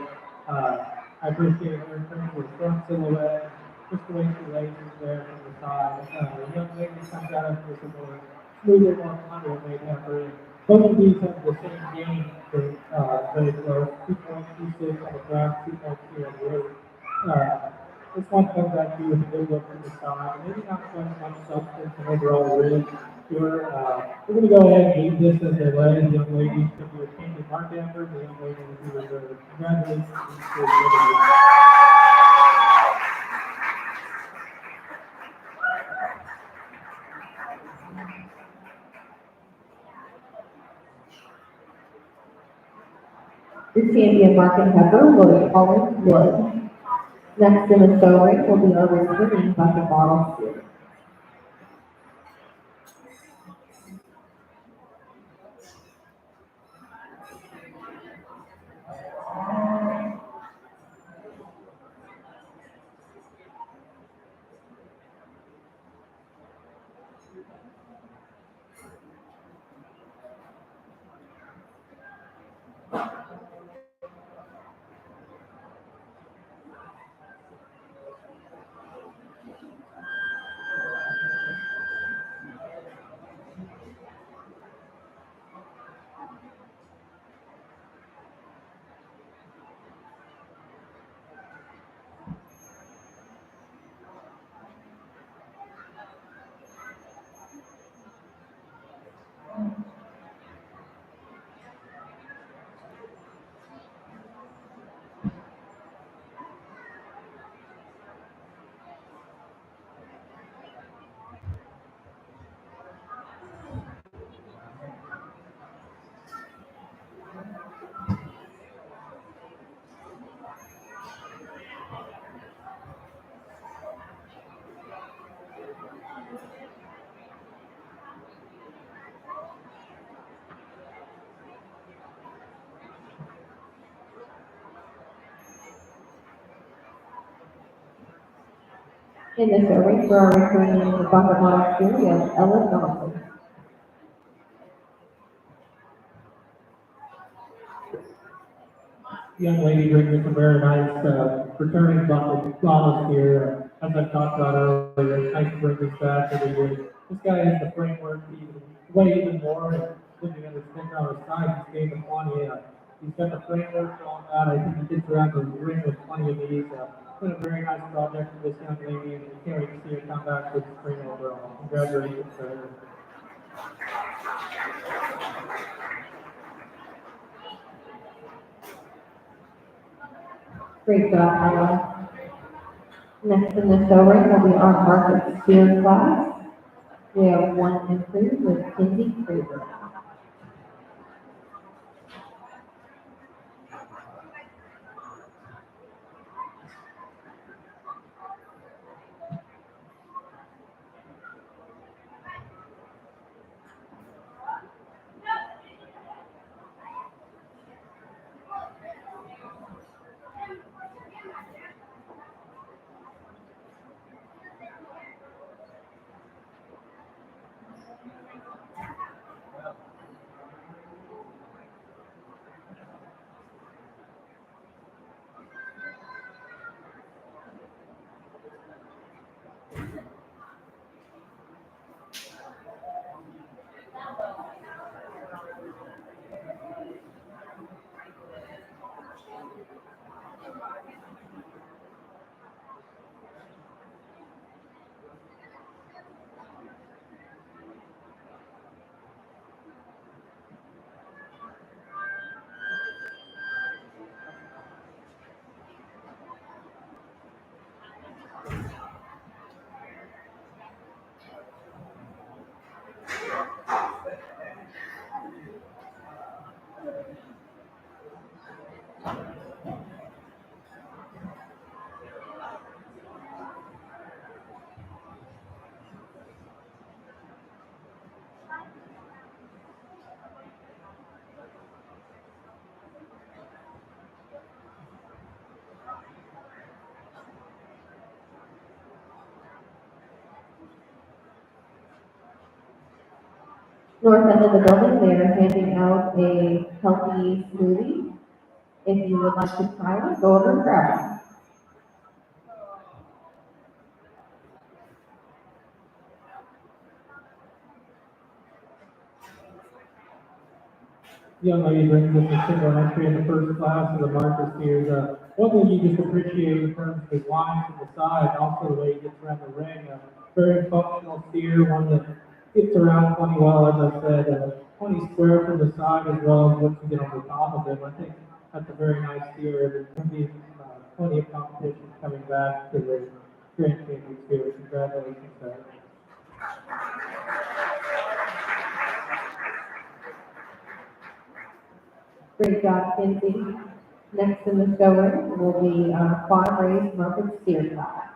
I appreciate her in terms of front silhouette, just the way she lays there from the side. The young lady comes out of this a more smoother, more moderate weight heifer. Both of these have the same gain for very close, 2.26 on the front, 2.2 on the rear. This one comes at you with a good look to the side, maybe not quite much substance and overall ridge to her. We're going to go ahead and leave this as a lay. The young lady should be a change market effort. The young lady will be reserved. Congratulations to the Your champion market pepper will be Colin Wood. Next in the show ring will be our returning bucket bottle steer. In the survey for our returning bucket model here, we have Ella Johnson. Young lady brings us a very nice returning bucket flawless here. As I talked about earlier, it's nice to bring this back every year. This guy has the framework to even weigh even more. And looking at his finger on his side, he's gained a 20. He's got the framework on that. I think he gets around the ring with plenty of these. Been a very nice project for this young lady, and we can't wait to see her come back with the spring overall. Congratulations to her. Great job, Ella. Next in the show ring will be our market steer class. We have one entry with Cindy Kramer. North end of the building, they are handing out a healthy smoothie. If you would like to try it, go over and grab it. Young lady brings us a single entry in the first class of the markers here. One thing you just appreciate in terms of his lines to the side, also the way he gets around the ring. A very functional steer, one that gets around 20 well, as I said, 20 square from the side as well as what you get on the top of him. I think that's a very nice steer. There's going to be plenty of competition coming back to the Grand Champions here. Congratulations, sir. Great job, Kinsey. Next in the show ring will be our farm raised market steer class.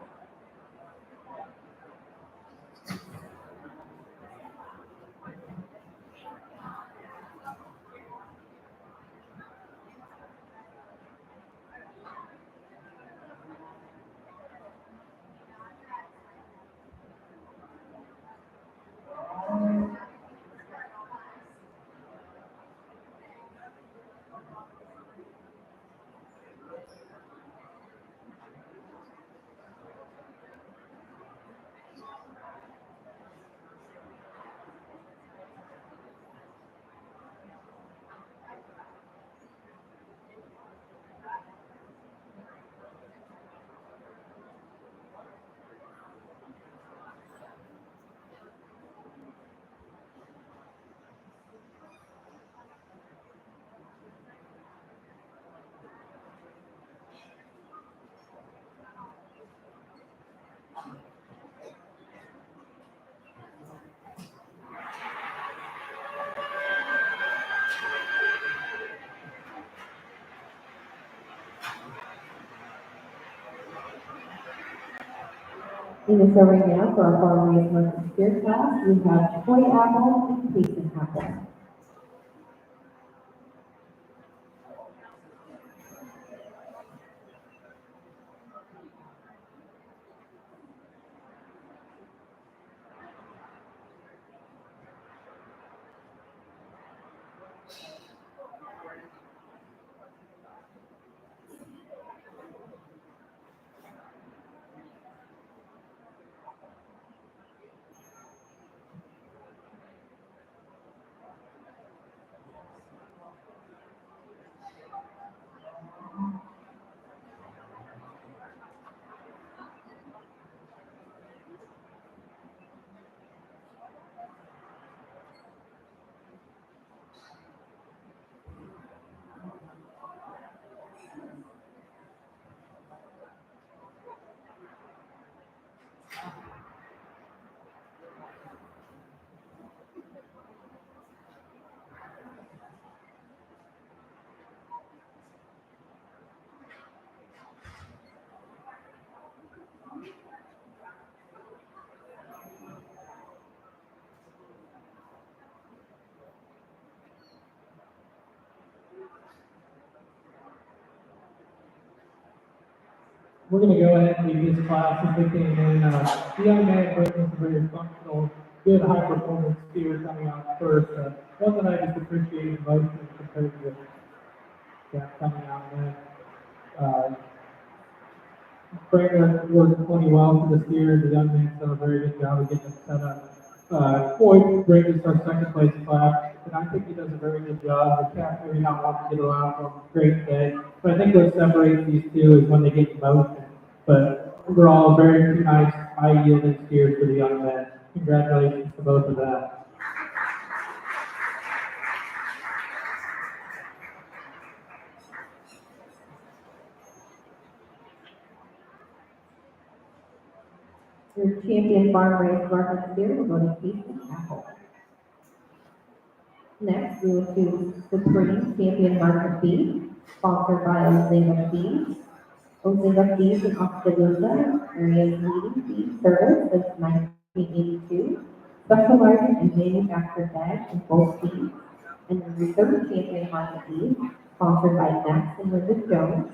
In the show ring now for our farm raised market steer class, we have Toy Apple and Payson Apple. We're going to go ahead and leave this class as they came in. The young man brings a very functional, good high performance steer coming out first. One that I just appreciate the most compared to that coming out in. Framework worked plenty well for the steer. The young man's done a very good job of getting it set up. Floyd brings us our second place class, and I think he does a very good job. The cat maybe not want to get around from great day, but I think what separates these two is when they get motion. But overall, very nice, high yielding steers for the young men. Congratulations to both of them. Your champion farm race market steer will go to Casey Apple. Next, we will choose Supreme Champion Market Feed, sponsored by Ozinga Feeds. Ozinga Feeds in Oskaloosa, area's leading feed service since 1982, specializing in manufactured bags and bulk feeds. And the third Champion Market Feed, sponsored by Max and Linda Jones.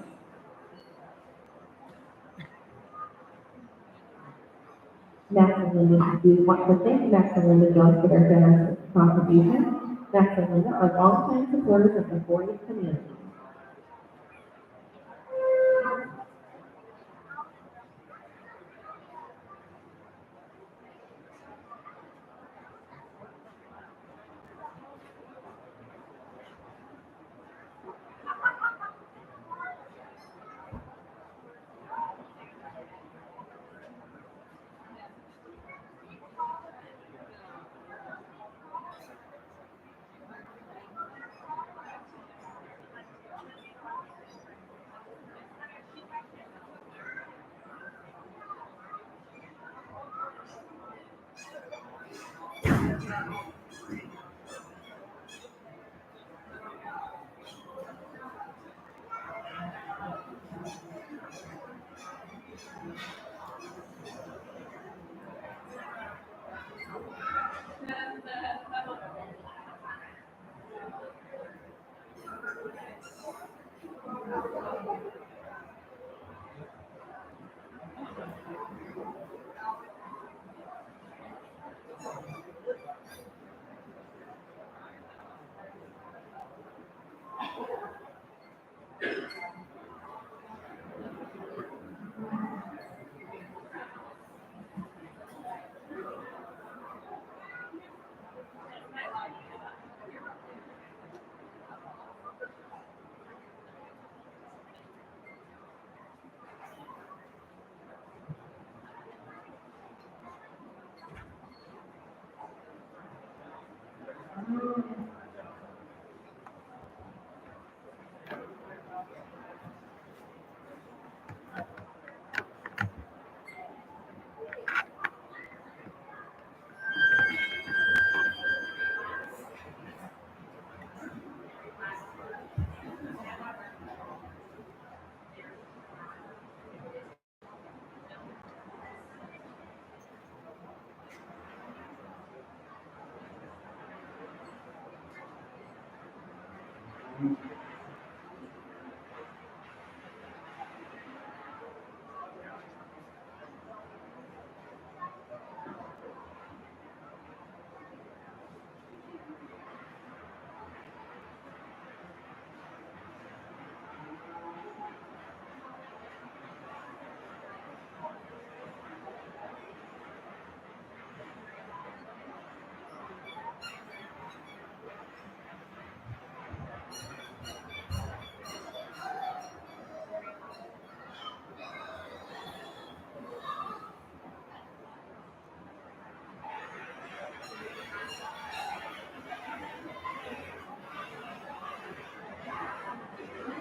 Max and Linda, we want to thank Max and Linda Jones for their generous contribution. Max and Linda are longtime supporters of the 40 community.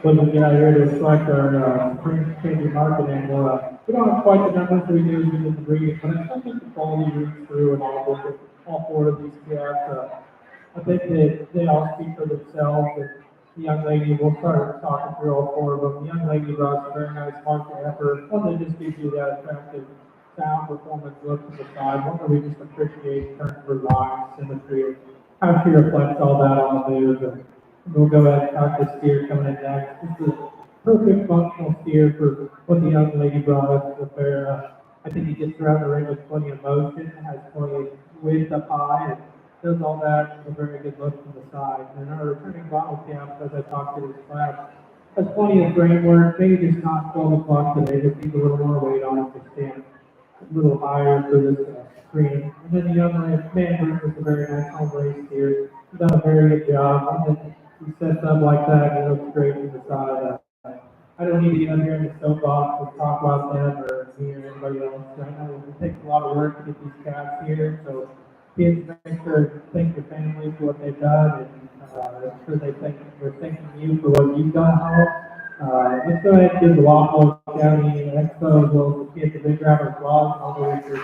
When we get out here to select our spring changing market, and we don't have quite the numbers we do in the breed, but I still think the quality reads through and all four of these cats. I think that they all speak for themselves. And the young lady, we'll start talking through all four of them. The young lady brought a very nice market effort. One that just gives you that attractive sound performance look to the side. One that we just appreciate in terms of her line, symmetry, how she reflects all that on the news. And we'll go ahead and talk to Steer coming in next. This is perfect functional steer for what the young lady brought us with her. I think he gets around the ring with plenty of motion, has plenty of width up high, and does all that with a very good look from the side. And our returning bottle camp, as I talked to his class, has plenty of brain work, maybe just not 12 o'clock today, just needs a little more weight on it to stand a little higher for this screen. And then the young man brings us a very nice home race here. He's done a very good job. And then he sets up like that and looks great from the side. I don't need to get up here in the soapbox and talk about them or me or anybody else. I know it takes a lot of work to get these cats here. So kids, make sure to thank your family for what they've done, and I'm sure they're thanking you for what you've done at home. Let's go ahead and give the Wapello County Expo as well as the kids a big round of applause. All the way for the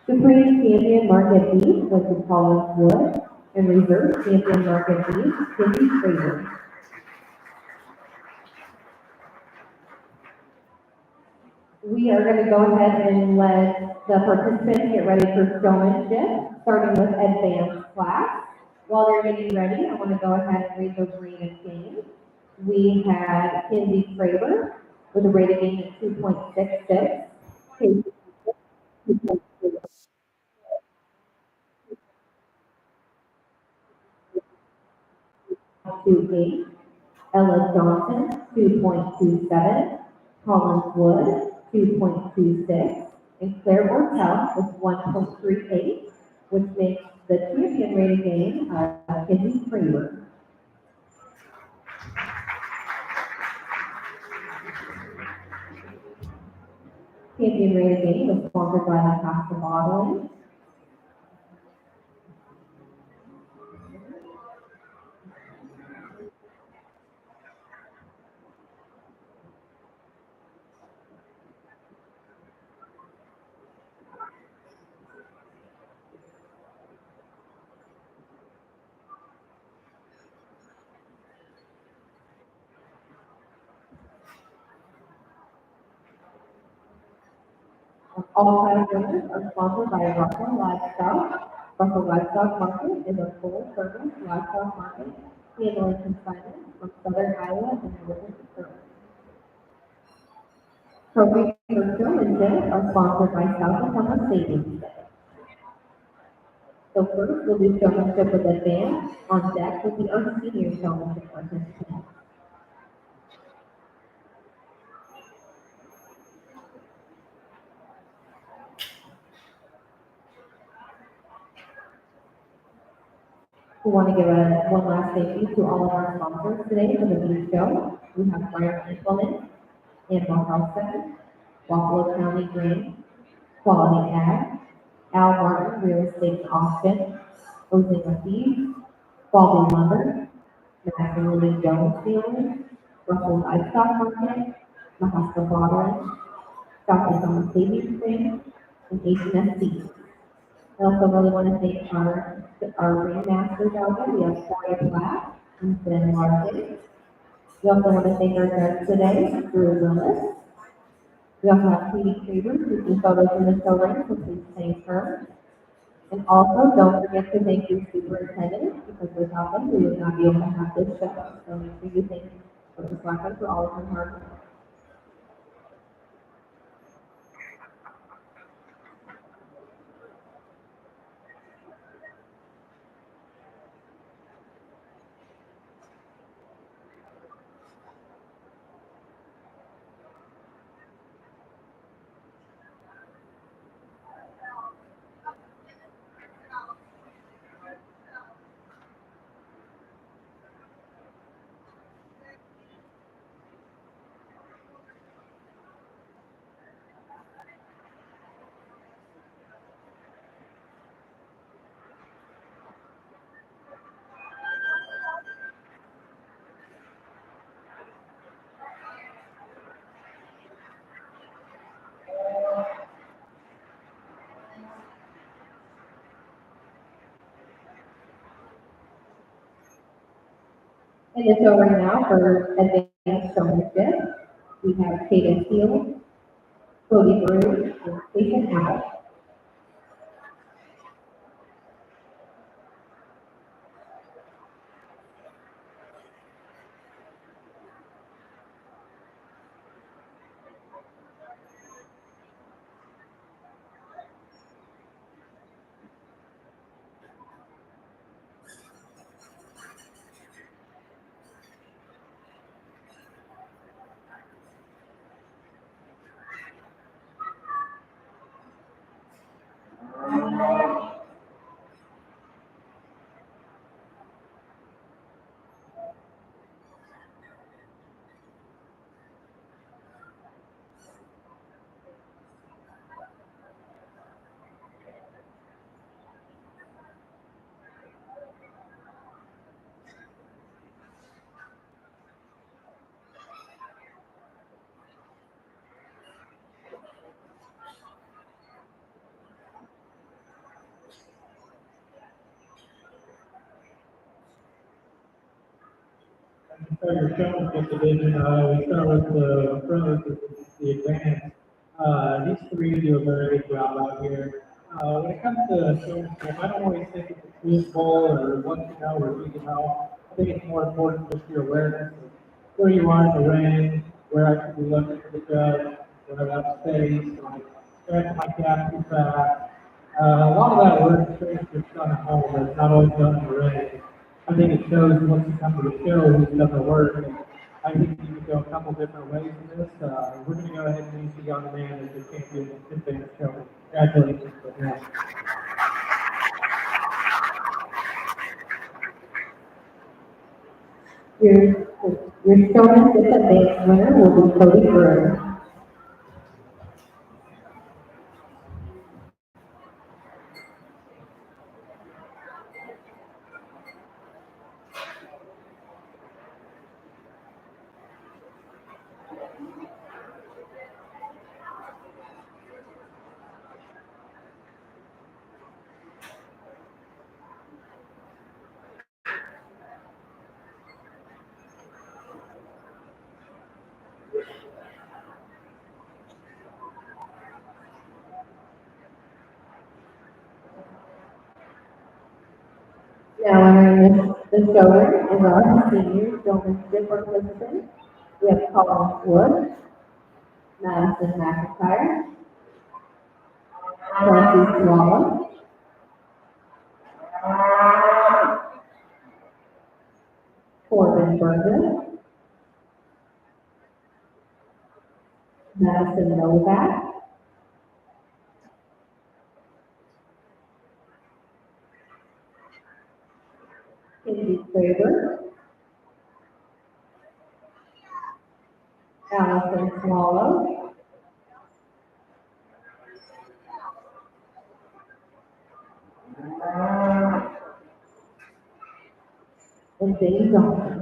Supreme Champion Market B was the Collins Wood, and Reserve Champion Market B, Cindy Fraser. We are going to go ahead and let the participants get ready for showmanship, starting with advanced class. While they're getting ready, I want to go ahead and read those rated games. We had Kinsey Fraser with a rated game of 2.66. Casey 2.28. Ella Johnson, 2.27. Collins Wood, 2.26. And Claire Ortell with 1.38, which makes the champion rated game Kinsey Fraser. Champion rated game was sponsored by Natasha Bottling. All categories are sponsored by Russell Livestock. Russell Livestock Market is a full-service livestock market handling consignments from southern Iowa and northern Missouri. Trophy for showmanship are sponsored by South Dakota Savings Bank. So first, we'll do showmanship with advance. On deck will be our senior showmanship participants. We want to give one last thank you to all of our sponsors today for the new show. We have Brian Implement, Animal Health Center, Wapello County Green, Quality Ag, Al Martin Real Estate in Austin, Ozima Feeds, Baldwin Lumber, Madison Living Jones Dealers, Russell Livestock Market, Mahaska Bottling, South Dakota Savings Bank, and H&S. I also really want to thank our ringmasters out there. We have Corey Platt and Ben Larkin. We also want to thank our judge today, Drew Willis. We also have Katie Krieger, who took photos in the show ring, so please thank her. And also, don't forget to thank your superintendent, because without them, we would not be able to have this show. So make sure you thank Dr. Slacker for all of her hard work. In the show right now for advanced showmanship, we have Tatum Field, Cody Brew, and Jason Apple. So your showmanship division, we start with the pros, the advanced. These three do a very good job out here. When it comes to showmanship, I don't always think it's a team goal or what you know or who you know. I think it's more important just your awareness of where you are in the ring, where I should be looking for the judge, where I have space, like stretching my calf too fast. A lot of that work is done at home, but it's not always done in the ring. I think it shows once you come to the show who's done the work. And I think you can go a couple different ways in this. We're going to go ahead and use the young man as the champion in advanced show. Congratulations to him. Your, your showmanship advanced winner will be Cody Brew. Now entering the showroom is our senior showmanship participant. We have Colin Wood, Madison McIntyre, Francis Swallow, Corbin Burgess, Madison Novak, Cindy Craver, Allison Swallow, and Dave Johnson.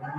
As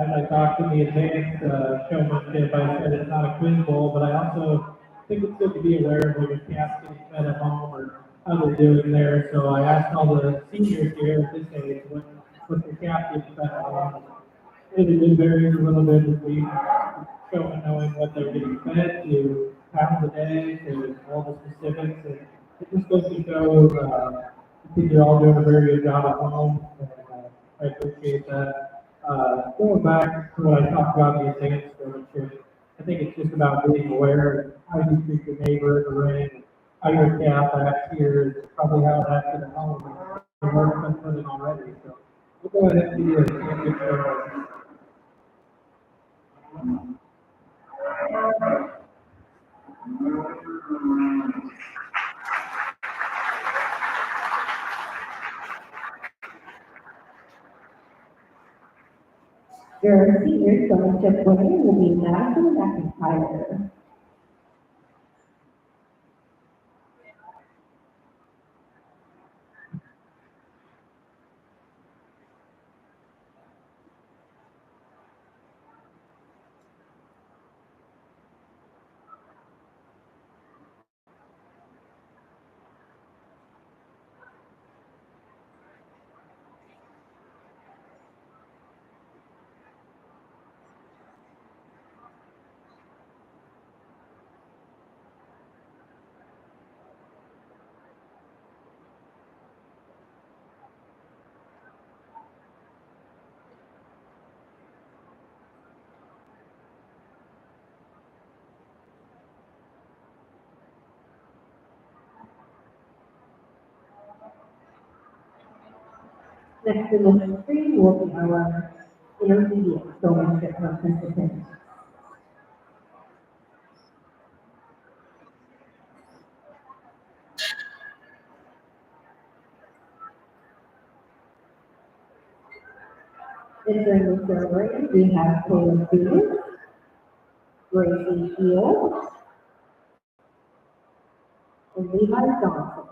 I talked to the advanced showmanship, I said it's not a quiz bowl, but I also think it's good to be aware of what your cat's getting fed at home or how they're doing there. So I asked all the seniors here at this age what their cat getting fed at home. It varies a little bit between showing knowing what they're getting fed to pounds a day to all the specifics. And it just goes to show I think you're all doing a very good job at home. And, I appreciate that. Going back to what I talked about the advanced stewardship, I think it's just about being aware of how you treat your neighbor in the ring, how your cat acts here is probably how it acted at home. And we're confident already. So we'll go ahead and do a championship. Your senior fellowship winner will be Madison McIntyre. Next in the screen will be our intermediate showmanship participants. Entering the ceremony, we have Taylor Stevens, Gracie Shields, and Levi Johnson.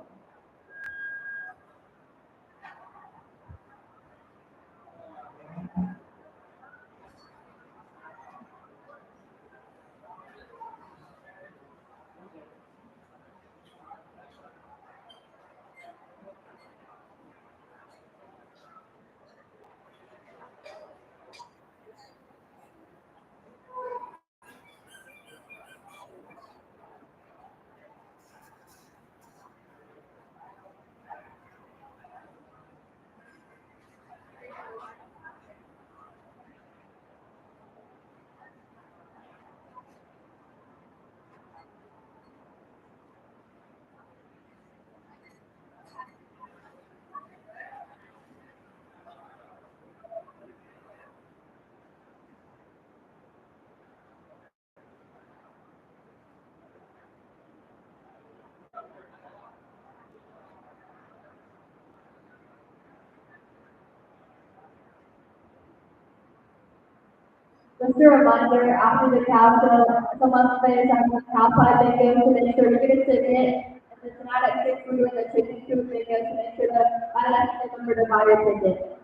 Just a reminder, after the cow show, someone's face after the cow pie bingo to make sure you get a ticket. And then tonight at 6, we're doing the chicken coop bingo to make sure that I left the number to buy your ticket.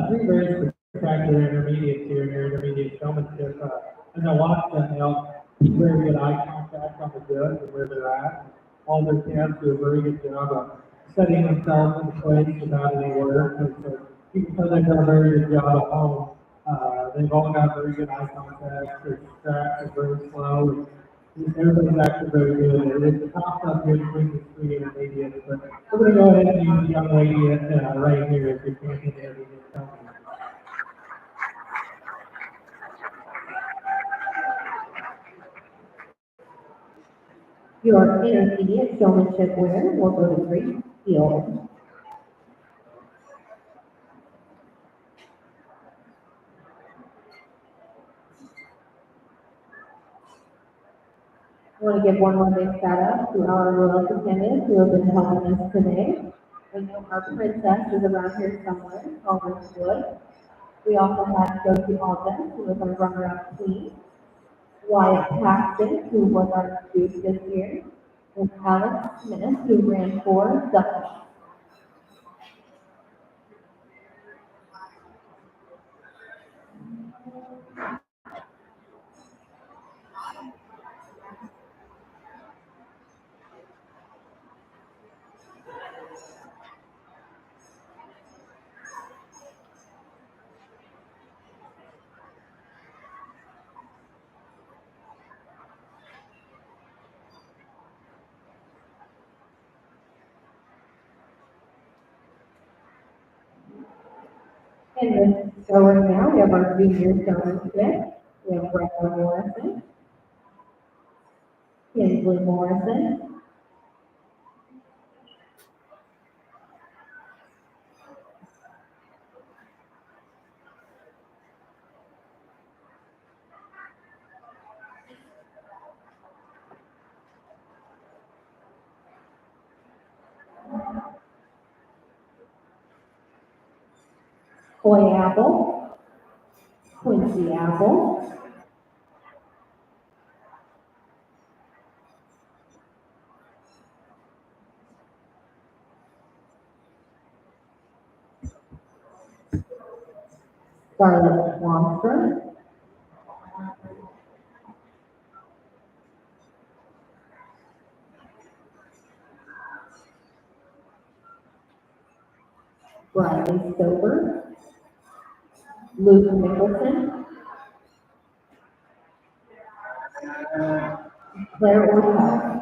Three very spectacular intermediates here in your intermediate showmanship. As I watch them, they all keep very good eye contact on the goods and where they're at. All their calves do a very good job of setting themselves into place without any work. And so even though they've done a very good job at home, they've all got very good eye contact. Their straps are very slow. And everybody's actually very good. It's a toss up here between the three intermediates. But we're going to go ahead and use the young lady right here as your champion intermediate company. Your intermediate showmanship winner will go to Grace Field. I want to give one more big shout out to our royal attendants who have been helping us today. I know our princess is around here somewhere, Palmer's Wood. We also have Josie Alden, who was our runner-up queen. Wyatt Paxton, who was our duke this year. And Alex Smith, who ran for Dutch. And so right now we have our junior showmanship. We have Brenna Morrison, Kinsley Morrison, Coy Apple, Quincy Apple, Scarlett Swanstrom, Bradley Stover, Luke Nicholson, Claire Ortell.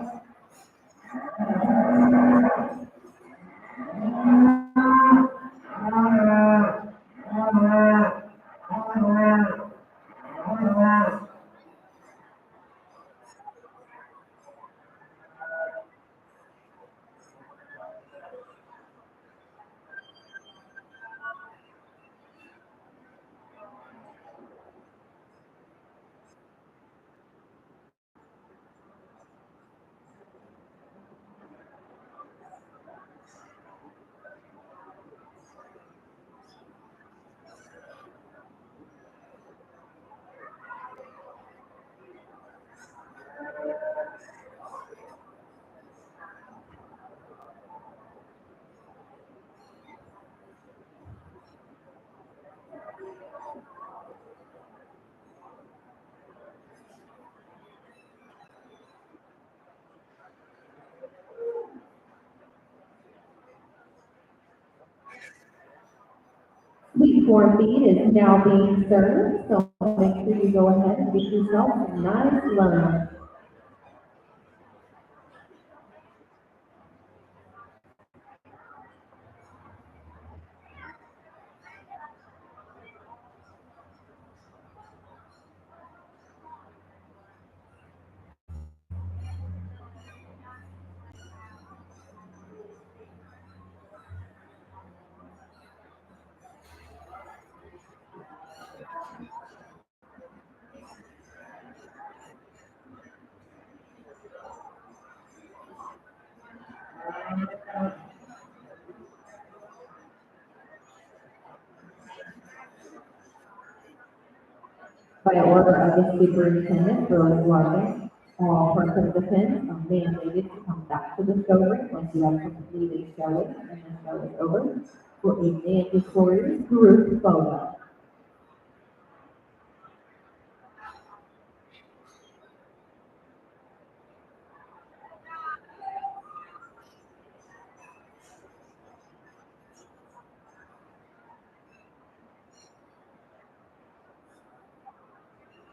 corned beef is now being served, so make sure you go ahead and get yourself a nice lunch. By order of the superintendent, Phyllis Larkin, all participants are mandated to come back to the showroom once you have completed showing and the show is over for a mandatory group photo.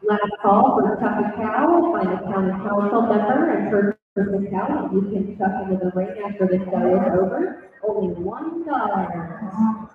Last call for Chuck a Cow, find a county council member and purchase a cow. You can chuck into the ring after the show is over. Only $1.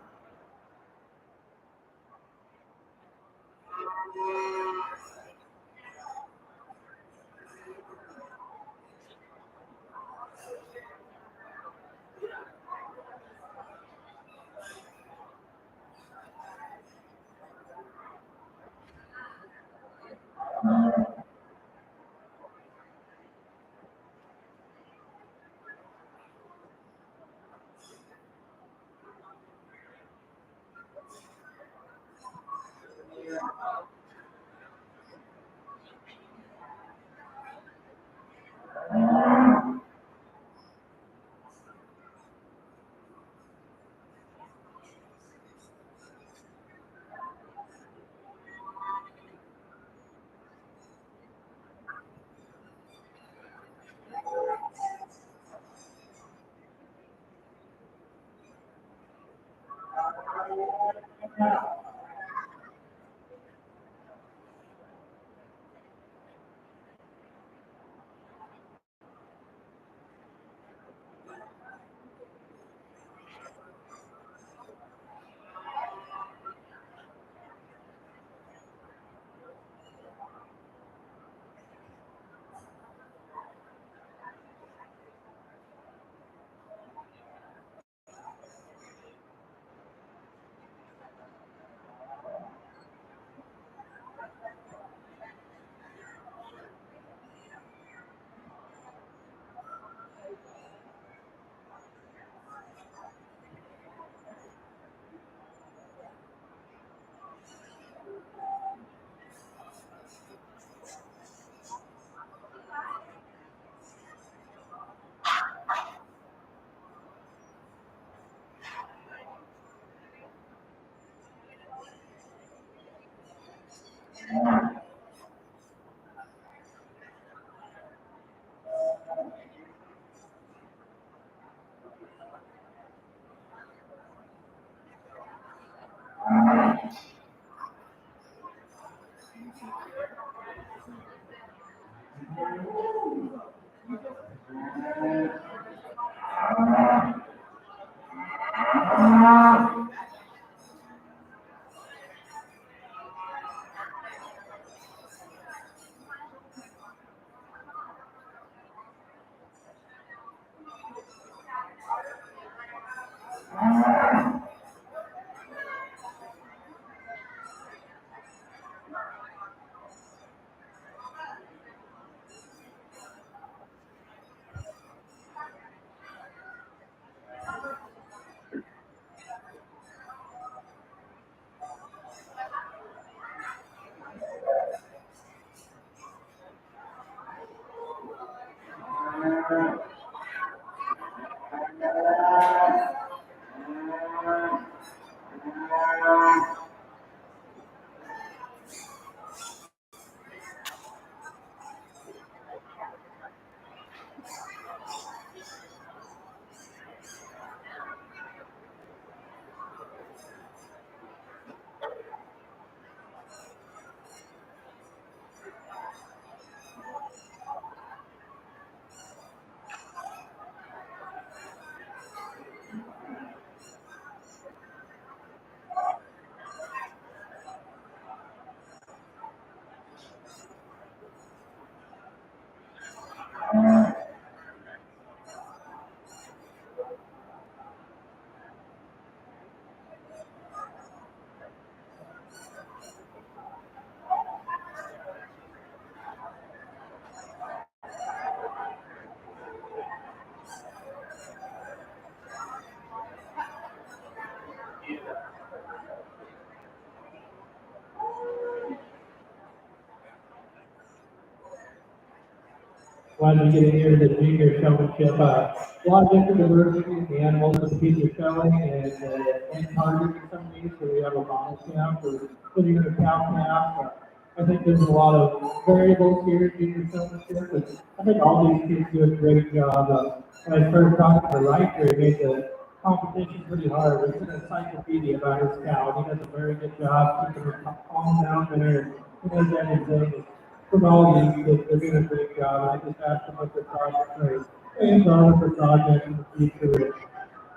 Glad to get in here to the junior showmanship. A lot of different diversity in the animals that the kids are showing and targeting some of these. So we have a model camp or putting in a cow camp. I think there's a lot of variables here in junior showmanship. And I think all these kids do a great job. When I first talked to the writer, he made the competition pretty hard. It's an encyclopedia about his cow. He does a very good job keeping her calm down there. He does everything. From all these kids, they're doing a great job. I just asked them what their projects are, and on for projects in the future,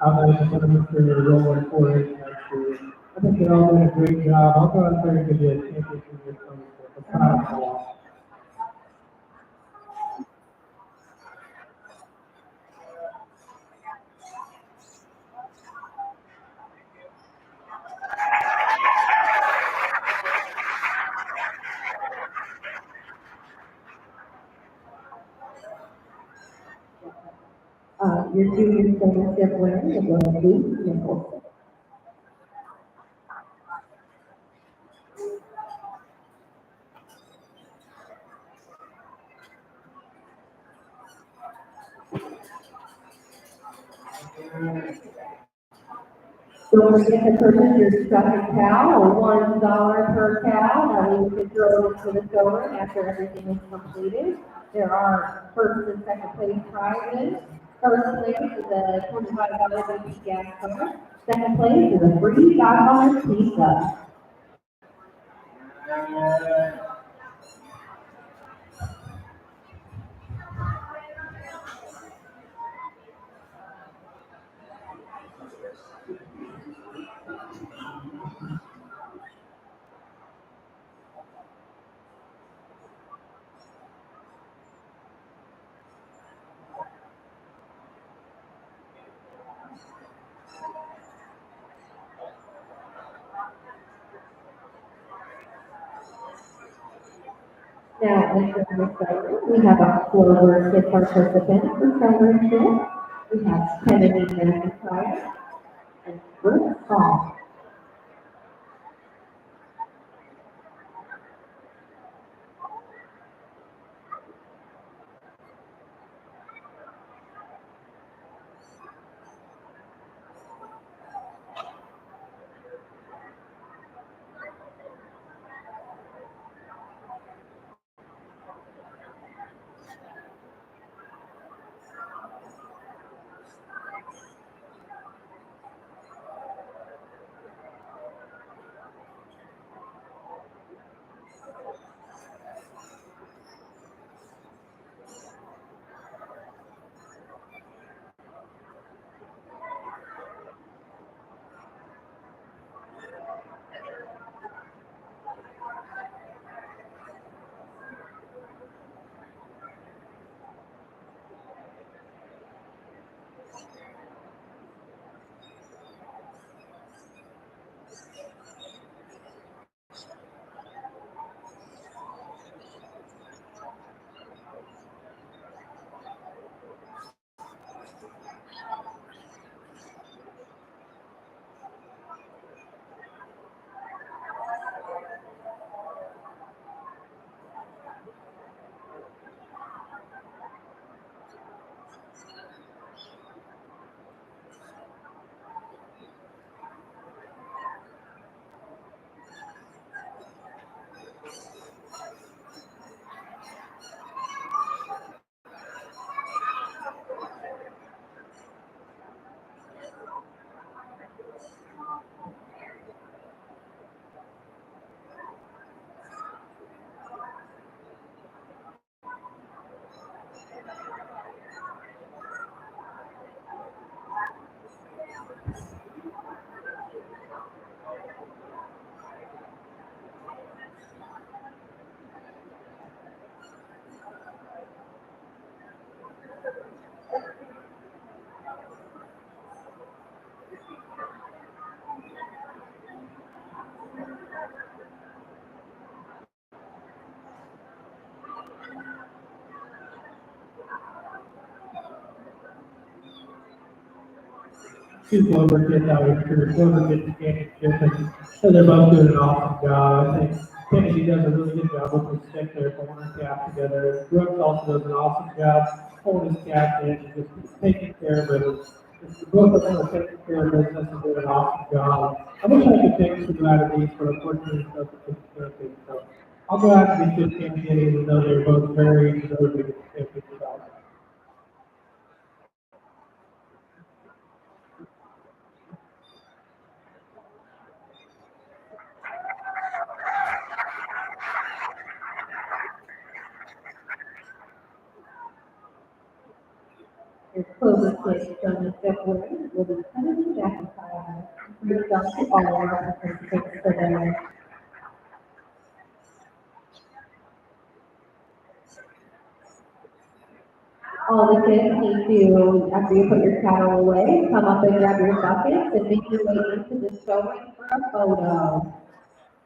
how they're going to put their role in for it next year. I think they're all doing a great job. I'll go out there and give you a championship in this one. I'm proud of them all. Your junior championship winner is going to be Nicholson. Don't forget to purchase your second cow, or $1 per cow. That way you can throw it into the showroom after everything is completed. There are first and second place prizes. First place is a $25 BP gas card. Second place is a free $5 pizza. Now, entering the showroom, we have a Clover kit participant for showmanship. We have Kennedy McIntyre and Brooke Hall. two Clover kids out here for the Clover Kids Championship, and so they're both doing an awesome job. I think Kennedy does a really good job with his stick there, pulling her calf together. Brooks also does an awesome job holding his calf in and just taking care of it. Both of them are taking care of business and doing an awesome job. I wish I could take two out of these, but unfortunately, it doesn't take. So I'll go out and get this champion, even though they're both very deserving of championship. Your Clover Kids from February will be Kennedy McIntyre. Moved on to all of our participants today. All the kids need to, after you put your cattle away, come up and grab your buckets and make your way into the showing for a photo.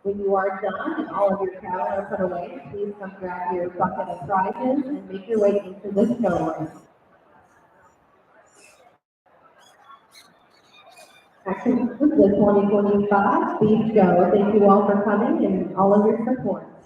When you are done and all of your cattle are put away, please come grab your bucket of prizes and make your way into the showroom. That concludes the 2025 Beef Show. Thank you all for coming and all of your support.